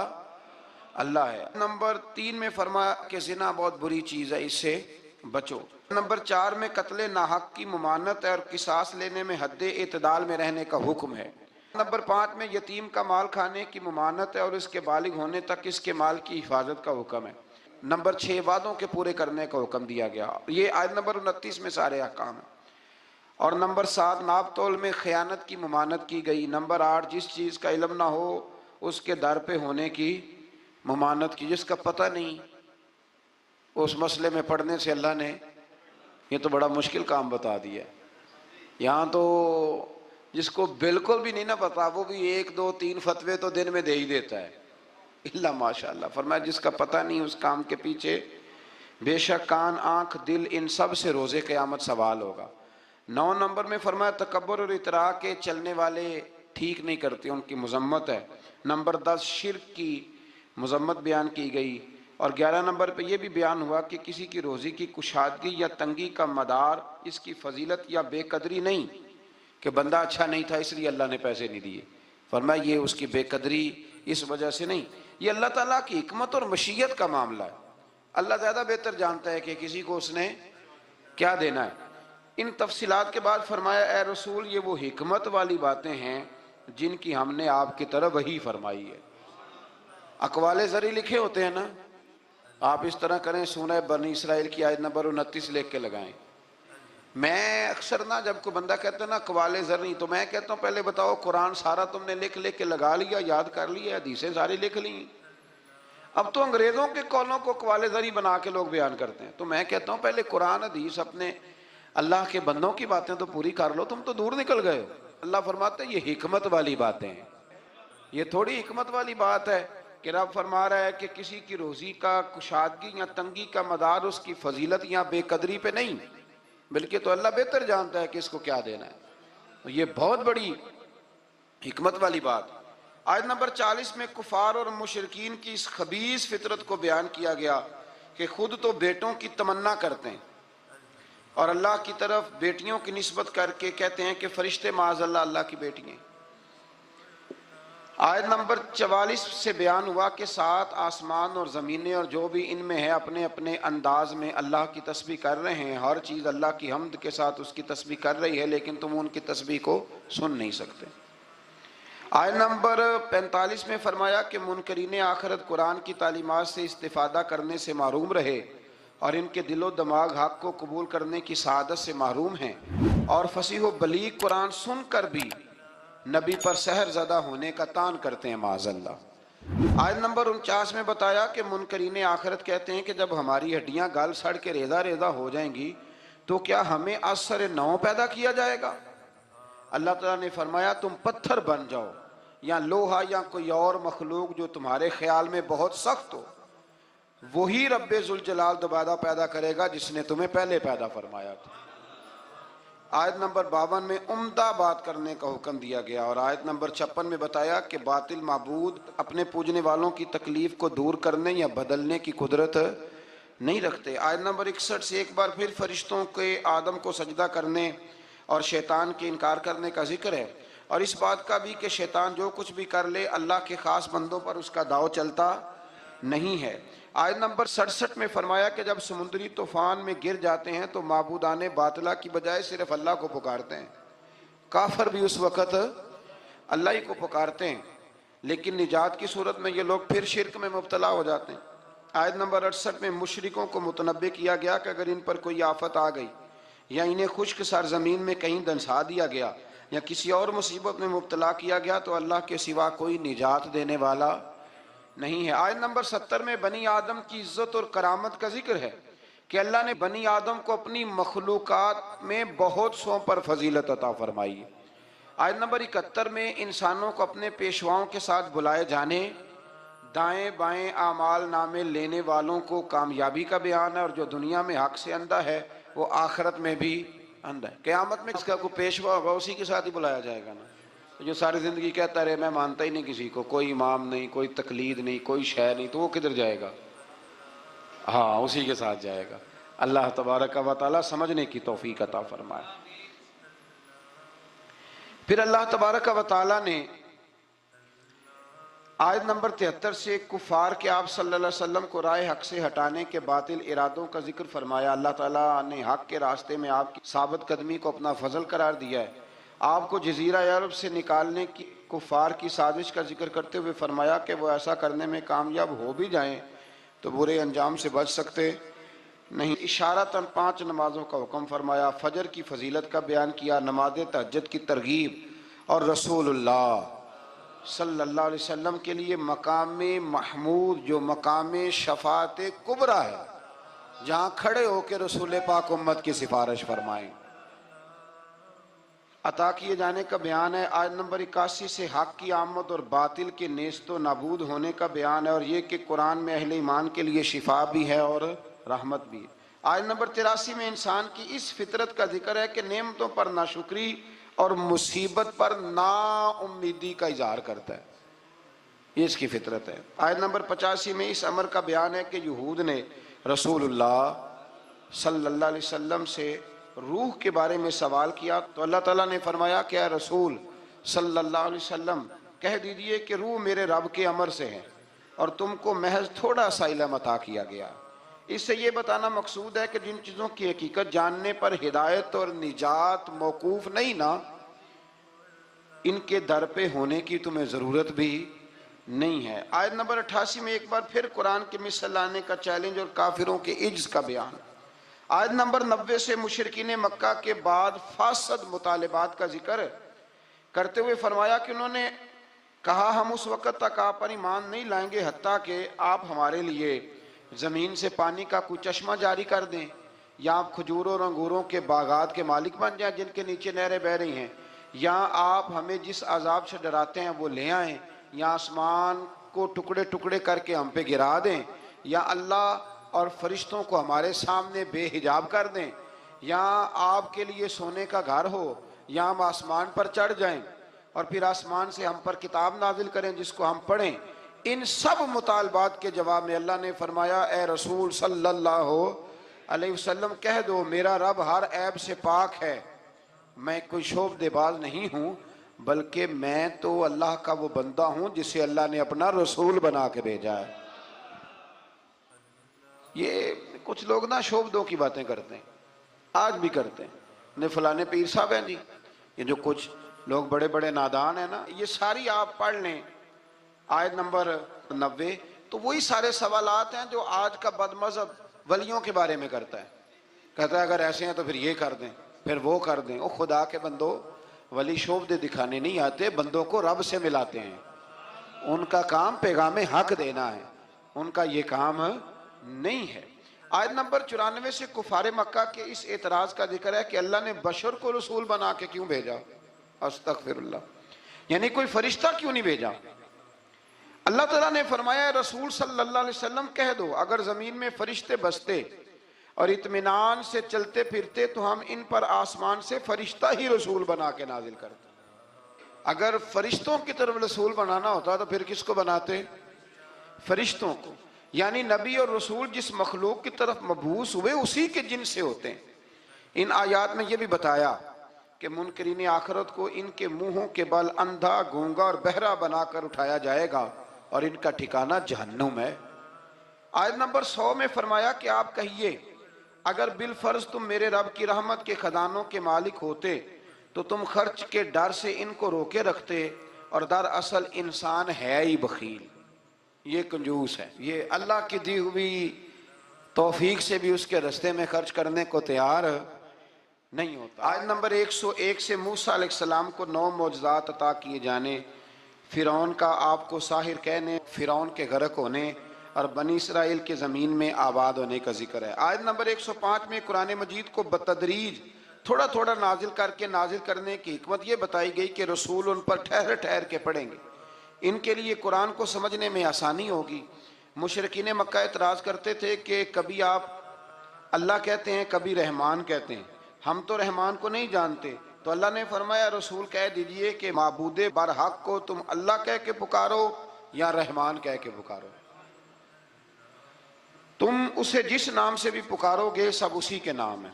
اللہ ہے۔ نمبر 3 میں فرمایا کہ زنا بہت بری چیز ہے، اس سے بچو۔ نمبر 4 میں قتل ناحق کی ممانعت ہے، اور قصاص لینے میں حد اعتدال میں رہنے کا حکم ہے۔ نمبر 5 میں یتیم کا مال کھانے کی ممانعت ہے، اور اس کے بالغ ہونے تک اس کے مال کی حفاظت کا حکم ہے۔ نمبر 6 وعدوں کے پورے کرنے کا حکم دیا گیا، یہ آیت نمبر 29 میں سارے احکام ہیں۔ اور نمبر 7 ناپ تول میں خیانت کی ممانعت کی گئی۔ نمبر 8 جس چیز کا علم نہ ہو اس کے در پہ ہونے کی ممانعت کی، جس کا پتہ نہیں اس مسئلے میں پڑھنے سے اللہ نے یہ تو بڑا مشکل کام بتا دیا۔ یہاں تو جس کو بالکل بھی نہیں نہ پتا وہ بھی 1 2 3 فتوے تو دن میں دے ہی دیتا ہے، اللہ ماشاءاللہ۔ فرمایا جس کا پتہ نہیں اس کام کے پیچھے بے شک کان، آنکھ، دل ان سب سے روز قیامت سوال ہوگا۔ 9 نمبر میں فرمایا تکبر اور اطراء کے چلنے والے ٹھیک نہیں کرتے، ان کی مذمت ہے۔ نمبر 10 شرک کی مذمت بیان کی گئی، اور 11 نمبر پہ یہ بھی بیان ہوا کہ کسی کی روزی کی کشادگی یا تنگی کا مدار اس کی فضیلت یا بے قدری نہیں کہ بندہ اچھا نہیں تھا اس لیے اللہ نے پیسے نہیں دیے، فرمایا یہ اس کی بے قدری اس وجہ سے نہیں، یہ اللہ تعالیٰ کی حکمت اور مشیت کا معاملہ ہے۔ اللہ زیادہ بہتر جانتا ہے کہ کسی کو اس نے کیا دینا ہے۔ ان تفصیلات کے بعد فرمایا اے رسول یہ وہ حکمت والی باتیں ہیں جن کی ہم نے آپ کی طرف وحی فرمائی ہے۔ اقوال زری لکھے ہوتے ہیں نا، آپ اس طرح کریں، سورہ بنی اسرائیل کی آیت نمبر 29 لکھ کے لگائیں۔ میں اکثر نا جب کوئی بندہ کہتا ہے نا اقوال زری، تو میں کہتا ہوں پہلے بتاؤ قرآن سارا تم نے لکھ کے لگا لیا، یاد کر لیا، حدیثیں ساری لکھ لی؟ اب تو انگریزوں کے قولوں کو اقوال زری بنا کے لوگ بیان کرتے ہیں۔ تو میں کہتا ہوں پہلے قرآن حدیث اپنے اللہ کے بندوں کی باتیں تو پوری کر لو، تم تو دور نکل گئے ہو۔ اللہ فرماتے ہیں یہ حکمت والی باتیں ہیں، یہ تھوڑی حکمت والی بات ہے کہ رب فرما رہا ہے کہ کسی کی روزی کا کشادگی یا تنگی کا مدار اس کی فضیلت یا بے قدری پہ نہیں، بلکہ تو اللہ بہتر جانتا ہے کہ اس کو کیا دینا ہے۔ یہ بہت بڑی حکمت والی بات۔ آیت نمبر 40 میں کفار اور مشرکین کی اس خبیث فطرت کو بیان کیا گیا کہ خود تو بیٹوں کی تمنا کرتے ہیں اور اللہ کی طرف بیٹیوں کی نسبت کر کے کہتے ہیں کہ فرشتے معاذ اللہ اللہ کی بیٹی ہیں۔ آیت نمبر 44 سے بیان ہوا کہ 7 آسمان اور زمینیں اور جو بھی ان میں ہے اپنے اپنے انداز میں اللہ کی تسبیح کر رہے ہیں، ہر چیز اللہ کی حمد کے ساتھ اس کی تسبیح کر رہی ہے، لیکن تم ان کی تسبیح کو سن نہیں سکتے۔ آیت نمبر 45 میں فرمایا کہ منکرین آخرت قرآن کی تعلیمات سے استفادہ کرنے سے محروم رہے اور ان کے دل و دماغ حق کو قبول کرنے کی سعادت سے محروم ہیں، اور فصیح و بلیغ قرآن سن کر بھی نبی پر سحر زدہ ہونے کا تان کرتے ہیں معاذ اللہ۔ آیت نمبر 49 میں بتایا کہ منکرین آخرت کہتے ہیں کہ جب ہماری ہڈیاں گل سڑ کے ریزہ ریزہ ہو جائیں گی تو کیا ہمیں اثر نو پیدا کیا جائے گا؟ اللہ تعالیٰ نے فرمایا تم پتھر بن جاؤ یا لوہا یا کوئی اور مخلوق جو تمہارے خیال میں بہت سخت ہو، وہی رب ذوالجلال دوبارہ پیدا کرے گا جس نے تمہیں پہلے پیدا فرمایا تھا۔ آیت نمبر 52 میں عمدہ بات کرنے کا حکم دیا گیا، اور آیت نمبر 56 میں بتایا کہ باطل معبود اپنے پوجنے والوں کی تکلیف کو دور کرنے یا بدلنے کی قدرت نہیں رکھتے۔ آیت نمبر 61 سے ایک بار پھر فرشتوں کے آدم کو سجدہ کرنے اور شیطان کے انکار کرنے کا ذکر ہے، اور اس بات کا بھی کہ شیطان جو کچھ بھی کر لے اللہ کے خاص بندوں پر اس کا داؤ چلتا نہیں ہے۔ آیت نمبر 67 میں فرمایا کہ جب سمندری طوفان میں گر جاتے ہیں تو معبودان باطلہ کی بجائے صرف اللہ کو پکارتے ہیں۔ کافر بھی اس وقت اللہ ہی کو پکارتے ہیں، لیکن نجات کی صورت میں یہ لوگ پھر شرک میں مبتلا ہو جاتے ہیں۔ آیت نمبر 68 میں مشرکوں کو متنبہ کیا گیا کہ اگر ان پر کوئی آفت آ گئی یا انہیں خشک سرزمین میں کہیں دنسا دیا گیا یا کسی اور مصیبت میں مبتلا کیا گیا تو اللہ کے سوا کوئی نجات دینے والا نہیں ہے۔ آیت نمبر 70 میں بنی آدم کی عزت اور کرامت کا ذکر ہے کہ اللہ نے بنی آدم کو اپنی مخلوقات میں بہت سو پر فضیلت عطا فرمائی ہے۔ آیت نمبر 71 میں انسانوں کو اپنے پیشواؤں کے ساتھ بلائے جانے، دائیں بائیں اعمال نامے لینے والوں کو کامیابی کا بیان ہے، اور جو دنیا میں حق سے اندھا ہے وہ آخرت میں بھی اندھا ہے۔ قیامت میں اس کا کوئی پیشوا ہوگا اسی کے ساتھ ہی بلایا جائے گا نا۔ جو ساری زندگی کہتا رہے میں مانتا ہی نہیں کسی کو، کوئی امام نہیں، کوئی تقلید نہیں، کوئی شے نہیں، تو وہ کدھر جائے گا؟ ہاں اسی کے ساتھ جائے گا۔ اللہ تبارک و تعالیٰ سمجھنے کی توفیق عطا فرمائے۔ پھر اللہ تبارک و تعالیٰ نے آیت نمبر 73 سے کفار کے آپ صلی اللہ علیہ وسلم کو راہ حق سے ہٹانے کے باطل ارادوں کا ذکر فرمایا۔ اللہ تعالیٰ نے حق کے راستے میں آپ کی ثابت قدمی کو اپنا فضل قرار دیا ہے۔ آپ کو جزیرہ عرب سے نکالنے کی کفار کی سازش کا ذکر کرتے ہوئے فرمایا کہ وہ ایسا کرنے میں کامیاب ہو بھی جائیں تو برے انجام سے بچ سکتے نہیں۔ اشارتاً 5 نمازوں کا حکم فرمایا، فجر کی فضیلت کا بیان کیا، نماز تہجد کی ترغیب، اور رسول اللہ صلی اللہ علیہ وسلم کے لیے مقام محمود جو مقام شفاعت کبریٰ ہے، جہاں کھڑے ہو کے رسول پاک امت کی سفارش فرمائیں، عطا کیے جانے کا بیان ہے۔ آیت نمبر 81 سے حق کی آمد اور باطل کے نیست و نابود ہونے کا بیان ہے، اور یہ کہ قرآن میں اہل ایمان کے لیے شفا بھی ہے اور رحمت بھی ہے۔ آیت نمبر 83 میں انسان کی اس فطرت کا ذکر ہے کہ نعمتوں پر ناشکری اور مصیبت پر نا امیدی کا اظہار کرتا ہے، یہ اس کی فطرت ہے۔ آیت نمبر 85 میں اس امر کا بیان ہے کہ یہود نے رسول اللہ صلی اللہ علیہ وسلم سے روح کے بارے میں سوال کیا تو اللہ تعالیٰ نے فرمایا کہ اے رسول صلی اللہ علیہ وسلم کہہ دیجئے کہ روح میرے رب کے امر سے ہے اور تم کو محض تھوڑا سا علم عطا کیا گیا۔ اس سے یہ بتانا مقصود ہے کہ جن چیزوں کی حقیقت جاننے پر ہدایت اور نجات موقوف نہیں نا، ان کے در پہ ہونے کی تمہیں ضرورت بھی نہیں ہے۔ آیت نمبر 88 میں ایک بار پھر قرآن کے مثل لانے کا چیلنج اور کافروں کے عجز کا بیان۔ آیت نمبر 90 سے مشرکین مکہ کے بعد فاسد مطالبات کا ذکر کرتے ہوئے فرمایا کہ انہوں نے کہا ہم اس وقت تک آپ پر ایمان نہیں لائیں گے حتیٰ کہ آپ ہمارے لیے زمین سے پانی کا کوئی چشمہ جاری کر دیں، یا آپ کھجوروں اور انگوروں کے باغات کے مالک بن جائیں جن کے نیچے نہریں بہہ رہی ہیں، یا آپ ہمیں جس عذاب سے ڈراتے ہیں وہ لے آئیں، یا آسمان کو ٹکڑے ٹکڑے کر کے ہم پہ گرا دیں، یا اللہ اور فرشتوں کو ہمارے سامنے بے حجاب کر دیں، یا آپ کے لیے سونے کا گھر ہو، یا ہم آسمان پر چڑھ جائیں اور پھر آسمان سے ہم پر کتاب نازل کریں جس کو ہم پڑھیں۔ ان سب مطالبات کے جواب میں اللہ نے فرمایا اے رسول صلی اللہ علیہ وسلم کہہ دو میرا رب ہر عیب سے پاک ہے، میں کوئی شعبدے باز نہیں ہوں، بلکہ میں تو اللہ کا وہ بندہ ہوں جسے اللہ نے اپنا رسول بنا کے بھیجا ہے۔ یہ کچھ لوگ نا شعبدوں کی باتیں کرتے ہیں، آج بھی کرتے ہیں، فلانے پیر صاحب ہیں جی، یہ جو کچھ لوگ بڑے بڑے نادان ہیں نا، یہ ساری آپ پڑھ لیں آیت نمبر 90، تو وہی سارے سوالات ہیں جو آج کا بد مذہب ولیوں کے بارے میں کرتا ہے، کہتا ہے اگر ایسے ہیں تو پھر یہ کر دیں پھر وہ کر دیں۔ او خدا کے بندو، ولی شعبدے دکھانے نہیں آتے، بندوں کو رب سے ملاتے ہیں، ان کا کام پیغام حق دینا ہے، ان کا یہ کام نہیں ہے۔ آیت نمبر 94 سے کفار مکہ کے اس اعتراض کا ذکر ہے کہ اللہ نے بشر کو رسول بنا کے کیوں بھیجا، استغفر اللہ، یعنی کوئی فرشتہ کیوں نہیں بھیجا؟ اللہ تعالیٰ نے فرمایا رسول صلی اللہ علیہ وسلم کہہ دو اگر زمین میں فرشتے بستے اور اطمینان سے چلتے پھرتے تو ہم ان پر آسمان سے فرشتہ ہی رسول بنا کے نازل کرتے۔ اگر فرشتوں کی طرف رسول بنانا ہوتا تو پھر کس کو بناتے؟ فرشتوں کو، یعنی نبی اور رسول جس مخلوق کی طرف مبعوث ہوئے اسی کے جن سے ہوتے ہیں۔ ان آیات میں یہ بھی بتایا کہ منکرین آخرت کو ان کے منہوں کے بل اندھا، گونگا اور بہرا بنا کر اٹھایا جائے گا اور ان کا ٹھکانہ جہنم ہے۔ آیت نمبر 100 میں فرمایا کہ آپ کہیے اگر بالفرض تم میرے رب کی رحمت کے خزانوں کے مالک ہوتے تو تم خرچ کے ڈر سے ان کو روکے رکھتے، اور دراصل انسان ہے ہی بخیل، یہ کنجوس ہے، یہ اللہ کی دی ہوئی توفیق سے بھی اس کے رستے میں خرچ کرنے کو تیار نہیں ہوتا۔ آیت نمبر 101 سے موسیٰ علیہ السلام کو 9 معجزات عطا کیے جانے، فرعون کا آپ کو ساحر کہنے، فرعون کے غرق ہونے اور بنی اسرائیل کے زمین میں آباد ہونے کا ذکر ہے۔ آیت نمبر 105 میں قرآن مجید کو بتدریج تھوڑا تھوڑا نازل کر کے نازل کرنے کی حکمت یہ بتائی گئی کہ رسول ان پر ٹھہر ٹھہر کے پڑھیں گے، ان کے لیے قرآن کو سمجھنے میں آسانی ہوگی۔ مشرکین مکہ اعتراض کرتے تھے کہ کبھی آپ اللہ کہتے ہیں کبھی رحمان کہتے ہیں، ہم تو رحمان کو نہیں جانتے، تو اللہ نے فرمایا رسول کہہ دیجئے کہ معبود برحق کو تم اللہ کہہ کے پکارو یا رحمان کہہ کے پکارو، تم اسے جس نام سے بھی پکارو گے سب اسی کے نام ہے،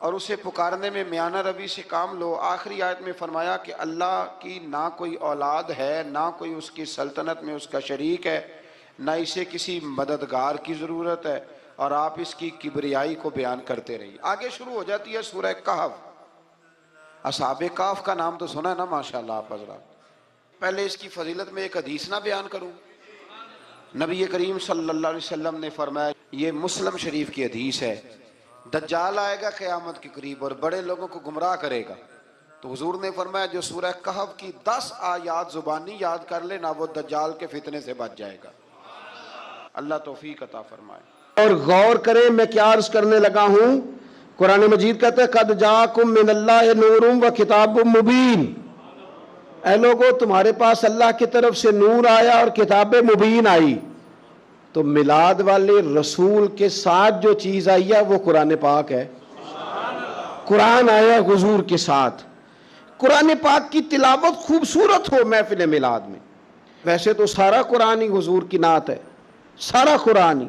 اور اسے پکارنے میں میانہ روی سے کام لو۔ آخری آیت میں فرمایا کہ اللہ کی نہ کوئی اولاد ہے، نہ کوئی اس کی سلطنت میں اس کا شریک ہے، نہ اسے کسی مددگار کی ضرورت ہے، اور آپ اس کی کبریائی کو بیان کرتے رہیے۔ آگے شروع ہو جاتی ہے سورہ کہف۔ اصحاب کہف کا نام تو سنا ہے نا ماشاءاللہ آپ حضرات۔ پہلے اس کی فضیلت میں ایک حدیث نہ بیان کروں؟ نبی کریم صلی اللہ علیہ وسلم نے فرمایا، یہ مسلم شریف کی حدیث ہے، دجال آئے گا قیامت کے قریب اور بڑے لوگوں کو گمراہ کرے گا، تو حضور نے فرمایا جو سورہ کہف کی 10 آیات زبانی یاد کر لے نہ وہ دجال کے فتنے سے بچ جائے گا۔ اللہ توفیق عطا فرمائے۔ اور غور کریں میں کیا عرض کرنے لگا ہوں۔ قرآن مجید کہتا ہے قد جاءکم من اللہ نور و کتاب مبین، اے لوگو تمہارے پاس اللہ کی طرف سے نور آیا اور کتاب مبین آئی۔ تو میلاد والے رسول کے ساتھ جو چیز آئی ہے وہ قرآن پاک ہے، قرآن آیا حضور کے ساتھ۔ قرآن پاک کی تلاوت خوبصورت ہو محفل میلاد میں، ویسے تو سارا قرآن ہی حضور کی نعت ہے، سارا قرآن ہی،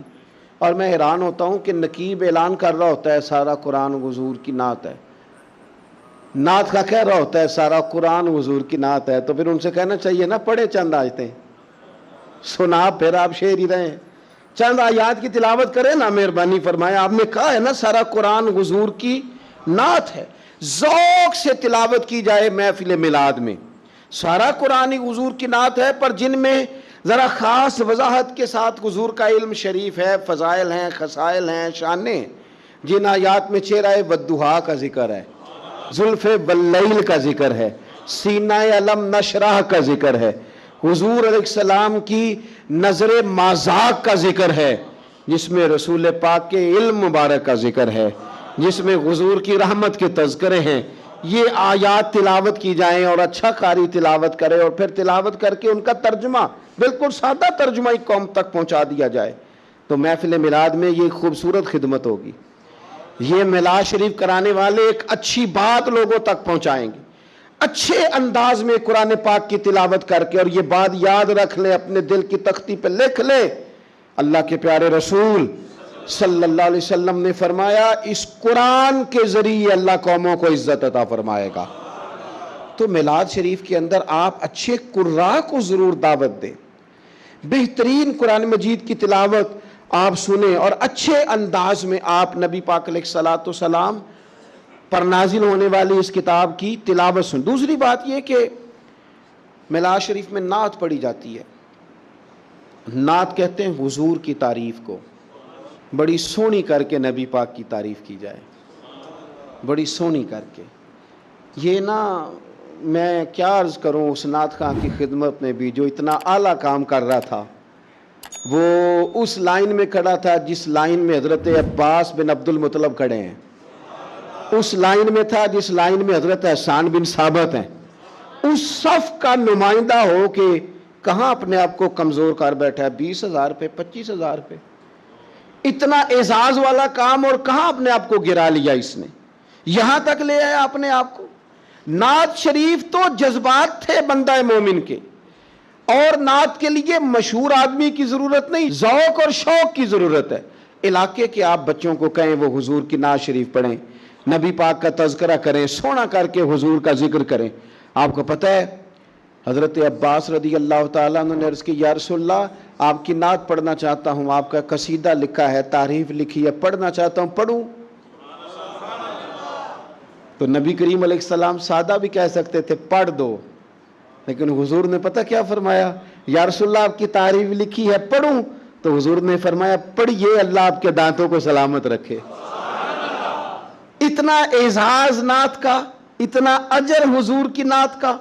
اور میں حیران ہوتا ہوں کہ نقیب اعلان کر رہا ہوتا ہے سارا قرآن حضور کی نعت ہے، نعت کا کہہ رہا ہوتا ہے سارا قرآن حضور کی نعت ہے، تو پھر ان سے کہنا چاہیے نا پڑھے چند آیتیں، سنا پھر آپ شعر ہی رہے ہیں، چند آیات کی تلاوت کریں نا، مہربانی فرمائے۔ آپ نے کہا ہے نا سارا قرآن حضور کی نعت ہے، ذوق سے تلاوت کی جائے محفل میلاد میں، سارا قرآن ہی حضور کی نعت ہے، پر جن میں ذرا خاص وضاحت کے ساتھ حضور کا علم شریف ہے، فضائل ہیں، خصائل ہیں، شانیں، جن آیات میں چہرہ والضحیٰ کا ذکر ہے، زلف واللیل کا ذکر ہے، سینہ علم نشرح کا ذکر ہے، حضور علیہ السلام کی نظر مازاق کا ذکر ہے، جس میں رسول پاک کے علم مبارک کا ذکر ہے، جس میں حضور کی رحمت کے تذکرے ہیں، یہ آیات تلاوت کی جائیں اور اچھا قاری تلاوت کرے اور پھر تلاوت کر کے ان کا ترجمہ بالکل سادہ ترجمہ ایک قوم تک پہنچا دیا جائے تو محفل میلاد میں یہ خوبصورت خدمت ہوگی۔ یہ میلاد شریف کرانے والے ایک اچھی بات لوگوں تک پہنچائیں گے، اچھے انداز میں قرآن پاک کی تلاوت کر کے، اور یہ بات یاد رکھ لیں، اپنے دل کی تختی پہ لکھ لیں، اللہ کے پیارے رسول صلی اللہ علیہ وسلم نے فرمایا اس قرآن کے ذریعے اللہ قوموں کو عزت عطا فرمائے گا۔ تو میلاد شریف کے اندر آپ اچھے قراء کو ضرور دعوت دیں، بہترین قرآن مجید کی تلاوت آپ سنیں اور اچھے انداز میں آپ نبی پاک علیہ الصلاۃ والسلام پر نازل ہونے والی اس کتاب کی تلاوت سنیں۔ دوسری بات یہ کہ میلاد شریف میں نعت پڑھی جاتی ہے۔ نعت کہتے ہیں حضور کی تعریف کو، بڑی سونی کر کے نبی پاک کی تعریف کی جائے، بڑی سونی کر کے۔ یہ نا میں کیا عرض کروں اس نعت خواں کی خدمت میں بھی جو اتنا اعلیٰ کام کر رہا تھا، وہ اس لائن میں کھڑا تھا جس لائن میں حضرت عباس بن عبد المطلب کھڑے ہیں، اس لائن میں تھا جس لائن میں حضرت حسان بن ثابت ہیں۔ اس صف کا نمائندہ ہو کہ کہاں اپنے آپ کو کمزور کر بیٹھا ہے، 20,000 پہ 25,000 پہ، اتنا اعزاز والا کام، اور کہاں اپنے آپ کو گرا لیا اس نے، یہاں تک لے آیا اپنے آپ کو۔ نعت شریف تو جذبات تھے بندہ مومن کے، اور نعت کے لیے مشہور آدمی کی ضرورت نہیں، ذوق اور شوق کی ضرورت ہے۔ علاقے کے آپ بچوں کو کہیں وہ حضور کی نعت شریف پڑھیں، نبی پاک کا تذکرہ کریں، سونا کر کے حضور کا ذکر کریں۔ آپ کو پتہ ہے حضرت عباس رضی اللہ تعالیٰ عنہ نے عرض کی یا رسول اللہ آپ کی نعت پڑھنا چاہتا ہوں، آپ کا قصیدہ لکھا ہے، تعریف لکھی ہے، پڑھنا چاہتا ہوں، پڑھوں؟ تو نبی کریم علیہ السلام سادہ بھی کہہ سکتے تھے پڑھ دو، لیکن حضور نے پتہ کیا فرمایا؟ یا رسول اللہ آپ کی تعریف لکھی ہے، پڑھوں؟ تو حضور نے فرمایا پڑھیے، اللہ آپ کے دانتوں کو سلامت رکھے۔ اتنا اعزاز نعت کا، اتنا اجر حضور کی نعت کا۔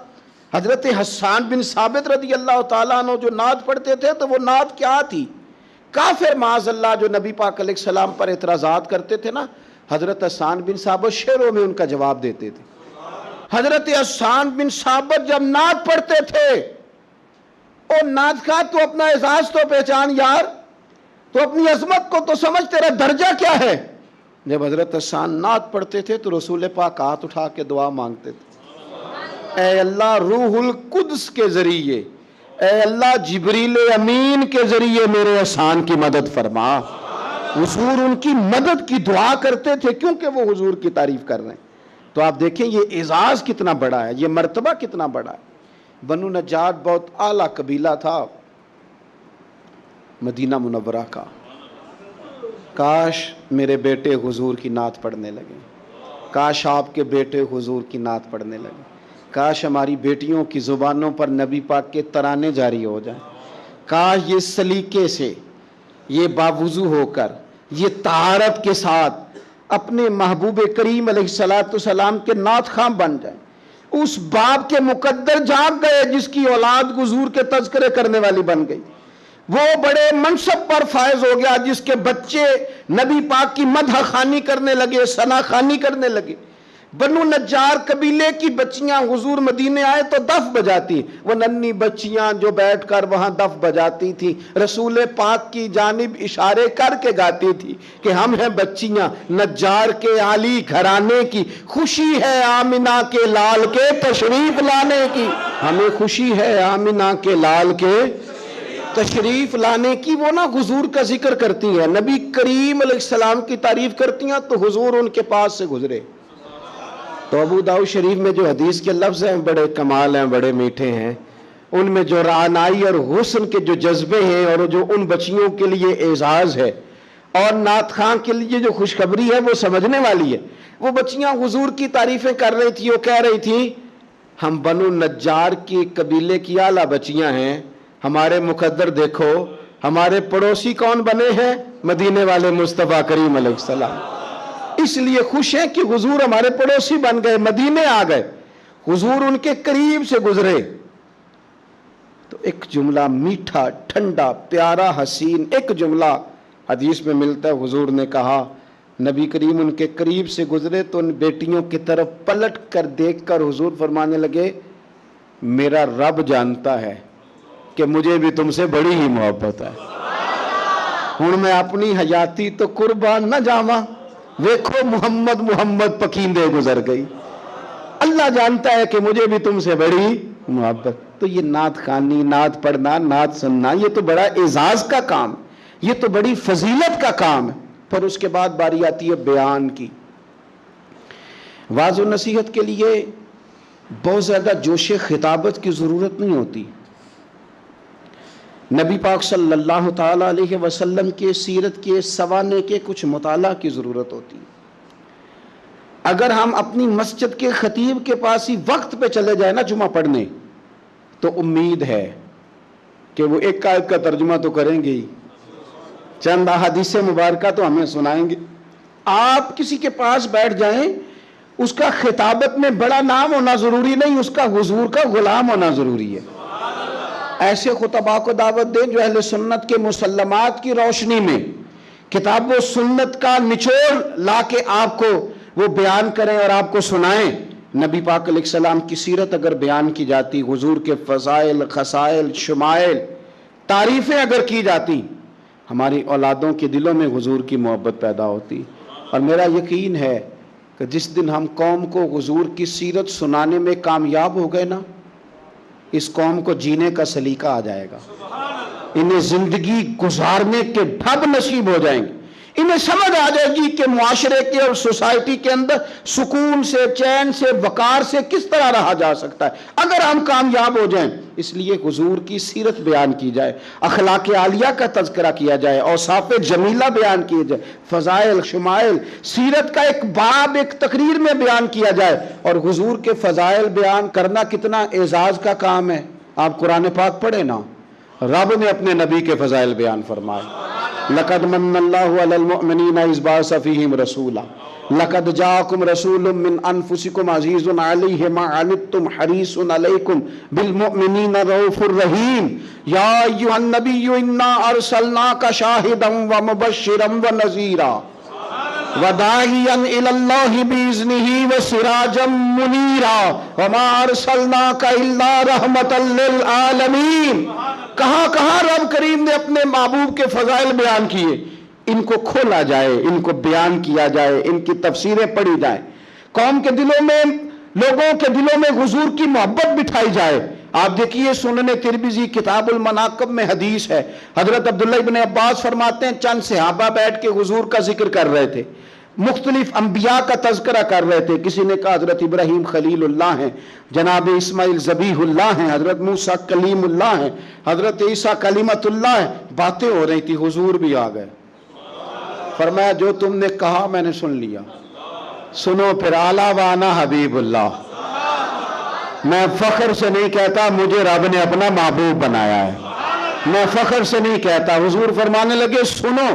حضرت حسان بن ثابت رضی اللہ تعالیٰ عنہ جو نعت پڑھتے تھے تو وہ نعت کیا تھی؟ کافر معاذ اللہ جو نبی پاک علیہ السلام پر اعتراضات کرتے تھے نا، حضرت حسان بن ثابت شعروں میں ان کا جواب دیتے تھے۔ حضرت حسان بن ثابت جب نعت پڑھتے تھے، او نعت کا تو اپنا اعزاز تو پہچان یار، تو اپنی عظمت کو تو سمجھ، تیرا درجہ کیا ہے۔ جب حضرت حسان نعت پڑھتے تھے تو رسول پاک ہاتھ اٹھا کے دعا مانگتے تھے، اے اللہ روح القدس کے ذریعے، اے اللہ جبریل امین کے ذریعے میرے حسان کی مدد فرما۔ حضور ان کی مدد کی دعا کرتے تھے کیونکہ وہ حضور کی تعریف کر رہے ہیں۔ تو آپ دیکھیں یہ اعزاز کتنا بڑا ہے، یہ مرتبہ کتنا بڑا ہے۔ بنو نجار بہت اعلیٰ قبیلہ تھا مدینہ منورہ کا۔ کاش میرے بیٹے حضور کی نعت پڑھنے لگے، کاش آپ کے بیٹے حضور کی نعت پڑھنے لگے، کاش ہماری بیٹیوں کی زبانوں پر نبی پاک کے ترانے جاری ہو جائیں، کاش یہ سلیقے سے، یہ باوضو ہو کر، یہ طہارت کے ساتھ اپنے محبوب کریم علیہ السلام کے نعت خواں بن جائیں۔ اس باپ کے مقدر جاگ گئے جس کی اولاد حضور کے تذکرے کرنے والی بن گئی، وہ بڑے منصب پر فائز ہو گیا جس کے بچے نبی پاک کی مدح خوانی کرنے لگے، ثنا خوانی کرنے لگے۔ بنو نجار قبیلے کی بچیاں حضور مدینے آئے تو دف بجاتی، وہ ننھی بچیاں جو بیٹھ کر وہاں دف بجاتی تھی، رسول پاک کی جانب اشارے کر کے گاتی تھی کہ ہم ہیں بچیاں نجار کے عالی گھرانے کی، خوشی ہے آمنہ کے لال کے تشریف لانے کی، ہمیں خوشی ہے آمنہ کے لال کے تشریف لانے کی۔ وہ نا حضور کا ذکر کرتی ہیں، نبی کریم علیہ السلام کی تعریف کرتی ہیں تو حضور ان کے پاس سے گزرے۔ تو ابو داؤد شریف میں جو حدیث کے لفظ ہیں بڑے کمال ہیں، بڑے میٹھے ہیں، ان میں جو رعنائی اور حسن کے جو جذبے ہیں اور جو ان بچیوں کے لیے اعزاز ہے اور نعت خواں کے لیے جو خوشخبری ہے وہ سمجھنے والی ہے۔ وہ بچیاں حضور کی تعریفیں کر رہی تھی، وہ کہہ رہی تھی ہم بنو نجار کی قبیلے کی اعلیٰ بچیاں ہیں. ہمارے مقدر دیکھو ہمارے پڑوسی کون بنے ہیں؟ مدینے والے مصطفیٰ کریم علیہ السلام. اس لیے خوش ہیں کہ حضور ہمارے پڑوسی بن گئے، مدینے آ گئے، حضور ان کے قریب سے گزرے. تو ایک جملہ میٹھا ٹھنڈا پیارا حسین ایک جملہ حدیث میں ملتا ہے. حضور نے کہا، نبی کریم ان کے قریب سے گزرے تو ان بیٹیوں کی طرف پلٹ کر دیکھ کر حضور فرمانے لگے، میرا رب جانتا ہے کہ مجھے بھی تم سے بڑی ہی محبت ہے. ہن میں اپنی حیاتی تو قربان نہ جاواں، ویکھو محمد محمد پکیندے گزر گئی. اللہ جانتا ہے کہ مجھے بھی تم سے بڑی محبت. تو یہ نعت خوانی، نعت پڑھنا، نعت سننا، یہ تو بڑا اعزاز کا کام، یہ تو بڑی فضیلت کا کام ہے. پھر اس کے بعد باری آتی ہے بیان کی. واعظ و نصیحت کے لیے بہت زیادہ جوش خطابت کی ضرورت نہیں ہوتی. نبی پاک صلی اللہ تعالی علیہ وسلم کے سیرت کے سوانے کے کچھ مطالعہ کی ضرورت ہوتی. اگر ہم اپنی مسجد کے خطیب کے پاس ہی وقت پہ چلے جائیں نا جمعہ پڑھنے، تو امید ہے کہ وہ ایک آیت کا ترجمہ تو کریں گے ہی، چند احادیث مبارکہ تو ہمیں سنائیں گے. آپ کسی کے پاس بیٹھ جائیں، اس کا خطابت میں بڑا نام ہونا ضروری نہیں، اس کا حضور کا غلام ہونا ضروری ہے. ایسے خطباء کو دعوت دیں جو اہل سنت کے مسلمات کی روشنی میں کتاب و سنت کا نچوڑ لا کے آپ کو وہ بیان کریں اور آپ کو سنائیں. نبی پاک علیہ السلام کی سیرت اگر بیان کی جاتی، حضور کے فضائل، خصائل، شمائل، تعریفیں اگر کی جاتی، ہماری اولادوں کے دلوں میں حضور کی محبت پیدا ہوتی. اور میرا یقین ہے کہ جس دن ہم قوم کو حضور کی سیرت سنانے میں کامیاب ہو گئے نا، اس قوم کو جینے کا سلیقہ آ جائے گا، انہیں زندگی گزارنے کے ڈھب نصیب ہو جائیں گے. انہیں سمجھ آ جائے گی کہ معاشرے کے اور سوسائٹی کے اندر سکون سے، چین سے، وقار سے کس طرح رہا جا سکتا ہے اگر ہم کامیاب ہو جائیں. اس لیے حضور کی سیرت بیان کی جائے، اخلاق عالیہ کا تذکرہ کیا جائے، اوصاف جمیلہ بیان کیے جائے، فضائل، شمائل، سیرت کا ایک باب ایک تقریر میں بیان کیا جائے. اور حضور کے فضائل بیان کرنا کتنا اعزاز کا کام ہے. آپ قرآن پاک پڑھیں نا، رب نے اپنے نبی کے فضائل بیان فرمائے. لقد من اللہ علی المؤمنین اذ بعث فیہم رسولا لقد جاءکم رسول من انفسکم عزیز علیہ ما عنتم حریص علیکم بالمؤمنین رؤوف الرحیم. یا ایھا النبی انا ارسلناک شاہدا ومبشرا ونذیرا وداعیا الی اللہ باذنہ وسراجا منیرا وما ارسلناک الا رحمتا للعالمین. کہاں کہاں رب کریم نے اپنے محبوب کے فضائل بیان کیے. ان کو کھولا جائے، ان کو بیان کیا جائے، ان کی تفسیریں پڑھی جائیں، قوم کے دلوں میں، لوگوں کے دلوں میں حضور کی محبت بٹھائی جائے. آپ دیکھیے سنن ترمذی کتاب المناقب میں حدیث ہے، حضرت عبداللہ ابن عباس فرماتے ہیں چند صحابہ بیٹھ کے حضور کا ذکر کر رہے تھے، مختلف انبیاء کا تذکرہ کر رہے تھے. کسی نے کہا حضرت ابراہیم خلیل اللہ ہیں، جناب اسماعیل ذبیح اللہ ہیں، حضرت موسیٰ کلیم اللہ ہیں، حضرت عیسیٰ کلیمت اللہ ہیں. باتیں ہو رہی تھی، حضور بھی آ گئے. فرمایا جو تم نے کہا میں نے سن لیا، سنو پھر اعلیٰ وانا حبیب اللہ. میں فخر سے نہیں کہتا مجھے رب نے اپنا محبوب بنایا ہے، میں فخر سے نہیں کہتا. حضور فرمانے لگے سنو،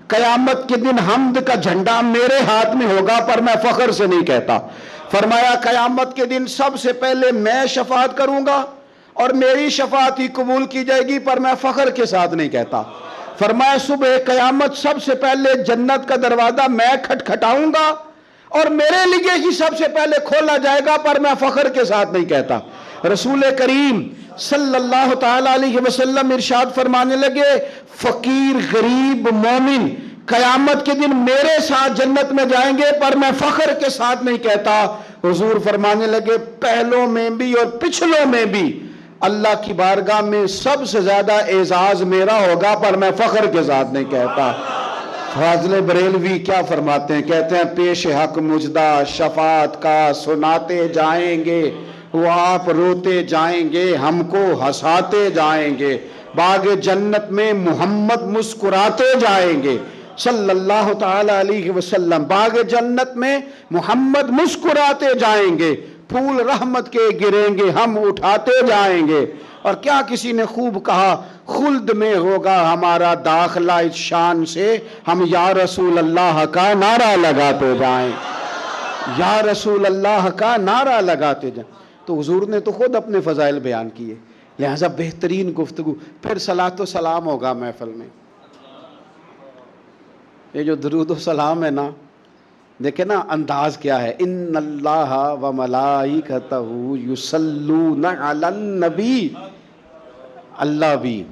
قیامت کے دن حمد کا جھنڈا میرے ہاتھ میں ہوگا، پر میں فخر سے نہیں کہتا. فرمایا قیامت کے دن سب سے پہلے میں شفاعت کروں گا اور میری شفاعت ہی قبول کی جائے گی، پر میں فخر کے ساتھ نہیں کہتا. فرمایا صبح قیامت سب سے پہلے جنت کا دروازہ میں کھٹکھٹاؤں گا اور میرے لیے ہی سب سے پہلے کھولا جائے گا، پر میں فخر کے ساتھ نہیں کہتا. رسول کریم صلی اللہ تعالی علیہ وسلم ارشاد فرمانے لگے فقیر، غریب، مومن قیامت کے دن میرے ساتھ جنت میں جائیں گے، پر میں فخر کے ساتھ نہیں کہتا. حضور فرمانے لگے پہلوں میں بھی اور پچھلوں میں بھی اللہ کی بارگاہ میں سب سے زیادہ اعزاز میرا ہوگا، پر میں فخر کے ساتھ نہیں کہتا. فاضل بریلوی کیا فرماتے ہیں؟ کہتے ہیں پیش حق مجدہ شفاعت کا سناتے جائیں گے، وہ آپ روتے جائیں گے، ہم کو ہنساتے جائیں گے. باغ جنت میں محمد مسکراتے جائیں گے صلی اللہ تعالی علیہ وسلم. باغ جنت میں محمد مسکراتے جائیں گے، پھول رحمت کے گریں گے ہم اٹھاتے جائیں گے. اور کیا کسی نے خوب کہا, خلد میں ہوگا ہمارا داخلہ اس شان سے ہم یا رسول اللہ کا نعرہ لگاتے جائیں, یا رسول اللہ کا نعرہ لگاتے جائیں. تو حضور نے تو خود اپنے فضائل بیان کیے, لہذا بہترین گفتگو. پھر صلاۃ و سلام ہوگا محفل میں. یہ جو درود و سلام ہے نا, دیکھیں نا انداز کیا ہے. ان اللہ و ملائکتہ یصلون علی النبی, اللہ بھی,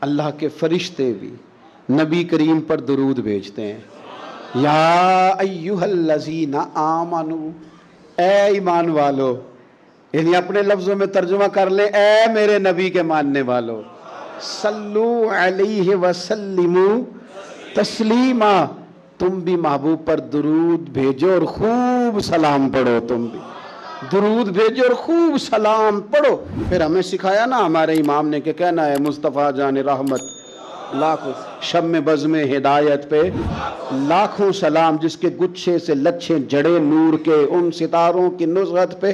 اللہ کے فرشتے بھی نبی کریم پر درود بھیجتے ہیں. یا ایھا الذین آمنو, اے ایمان والو, یعنی اپنے لفظوں میں ترجمہ کر لیں, اے میرے نبی کے ماننے والو, صلو علیہ وسلموا تسلیما, تم بھی محبوب پر درود بھیجو اور خوب سلام پڑھو. تم بھی درود بھیجو اور خوب سلام پڑھو. پھر ہمیں سکھایا نا ہمارے امام نے کہ کہنا ہے مصطفیٰ جان رحمت لاکھوں شم بزم ہدایت پہ لاکھوں سلام, جس کے گچھے سے لچھے جڑے نور کے ان ستاروں کی نصرت پہ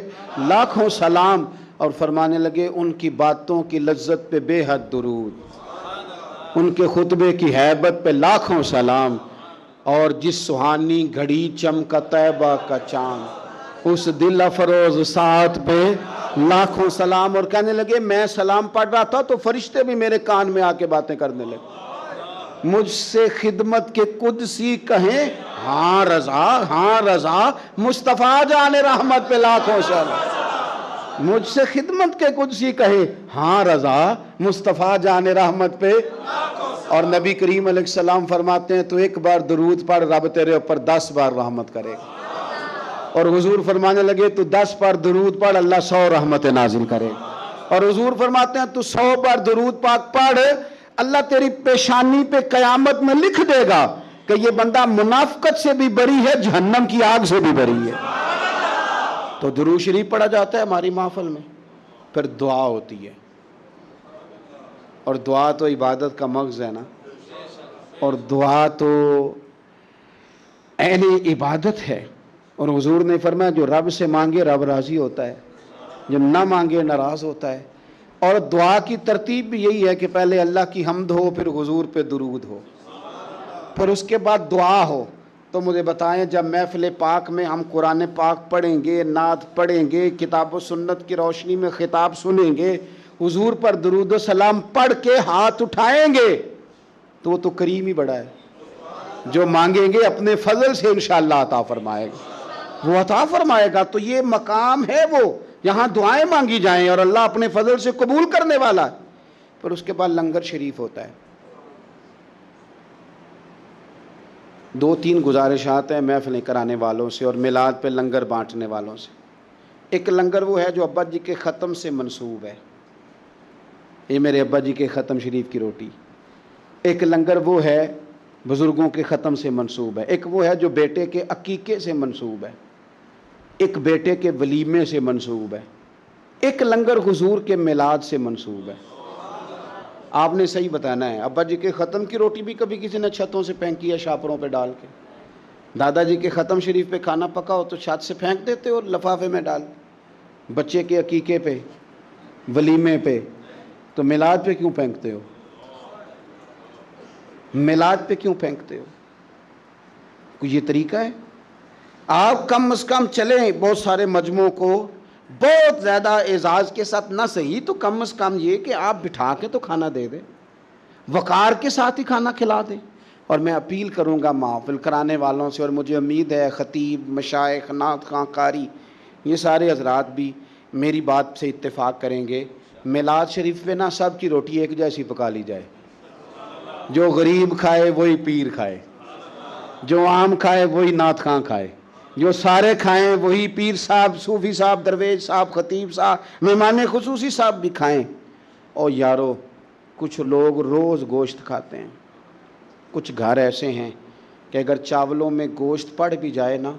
لاکھوں سلام. اور فرمانے لگے ان کی باتوں کی لذت پہ بے حد درود, ان کے خطبے کی ہیبت پہ لاکھوں سلام, اور جس سہانی گھڑی چمکا طیبہ کا چاند اس دل افروز ساتھ پہ لاکھوں سلام. اور کہنے لگے میں سلام پڑھ رہا تھا تو فرشتے بھی میرے کان میں آ کے باتیں کرنے لگے, مجھ سے خدمت کے قدسی کہیں ہاں رضا, ہاں رضا, مصطفیٰ جان رحمت پہ لاکھوں سلام. مجھ سے خدمت کے قدسی کہے ہاں رضا, مصطفیٰ جان رحمت پہ. اور نبی کریم علیہ السلام فرماتے ہیں تو ایک بار درود پڑھ رب تیرے اوپر 10 بار رحمت کرے گا. اور حضور فرمانے لگے تو 10 بار درود پڑھ اللہ 100 رحمت نازل کرے گا. اور حضور فرماتے ہیں تو 100 بار درود پاک پڑھ اللہ تیری پیشانی پہ قیامت میں لکھ دے گا کہ یہ بندہ منافقت سے بھی بری ہے, جہنم کی آگ سے بھی بری ہے. تو درود شریف پڑھا جاتا ہے ہماری محفل میں. پھر دعا ہوتی ہے, اور دعا تو عبادت کا مغز ہے نا, اور دعا تو عین عبادت ہے. اور حضور نے فرمایا جو رب سے مانگے رب راضی ہوتا ہے, جو نہ مانگے ناراض ہوتا ہے. اور دعا کی ترتیب بھی یہی ہے کہ پہلے اللہ کی حمد ہو, پھر حضور پہ درود ہو, پھر اس کے بعد دعا ہو. تو مجھے بتائیں جب محفل پاک میں ہم قرآن پاک پڑھیں گے, نعت پڑھیں گے, کتاب و سنت کی روشنی میں خطاب سنیں گے, حضور پر درود و سلام پڑھ کے ہاتھ اٹھائیں گے تو وہ تو کریم ہی بڑا ہے. جو مانگیں گے اپنے فضل سے انشاءاللہ عطا فرمائے گا, وہ عطا فرمائے گا. تو یہ مقام ہے وہ یہاں دعائیں مانگی جائیں اور اللہ اپنے فضل سے قبول کرنے والا ہے. پھر اس کے بعد لنگر شریف ہوتا ہے. 2-3 گزارشات ہیں محفلیں کرانے والوں سے اور میلاد پہ لنگر بانٹنے والوں سے. ایک لنگر وہ ہے جو ابا جی کے ختم سے منسوب ہے, یہ میرے ابا جی کے ختم شریف کی روٹی. ایک لنگر وہ ہے بزرگوں کے ختم سے منسوب ہے. ایک وہ ہے جو بیٹے کے عقیقے سے منسوب ہے, ایک بیٹے کے ولیمے سے منسوب ہے. ایک لنگر حضور کے میلاد سے منسوب ہے. آپ نے صحیح بتانا ہے. ابا جی کے ختم کی روٹی بھی کبھی کسی نے چھتوں سے پھینکی ہے شاپروں پہ ڈال کے. دادا جی کے ختم شریف پہ کھانا پکا ہو تو چھت سے پھینک دیتے اور لفافے میں ڈال. بچے کے عقیقے پہ, ولیمے پہ, تو میلاد پہ کیوں پھینکتے ہو؟ میلاد پہ کیوں پھینکتے ہو؟ کوئی یہ طریقہ ہے؟ آپ کم از کم چلیں بہت سارے مجموعوں کو بہت زیادہ اعزاز کے ساتھ نہ صحیح تو کم از کم یہ کہ آپ بٹھا کے تو کھانا دے دیں, وقار کے ساتھ ہی کھانا کھلا دیں. اور میں اپیل کروں گا محفل کرانے والوں سے, اور مجھے امید ہے خطیب, مشائخ, نعت خواں, قاری, یہ سارے حضرات بھی میری بات سے اتفاق کریں گے. میلاد شریف پہ نا سب کی روٹی ایک جیسی پکا لی جائے. جو غریب کھائے وہی پیر کھائے, جو عام کھائے وہی نعت خواں کھائے, جو سارے کھائیں وہی پیر صاحب, صوفی صاحب, درویش صاحب, خطیب صاحب, مہمان خصوصی صاحب بھی کھائیں. اور یارو کچھ لوگ روز گوشت کھاتے ہیں. کچھ گھر ایسے ہیں کہ اگر چاولوں میں گوشت پڑ بھی جائے نا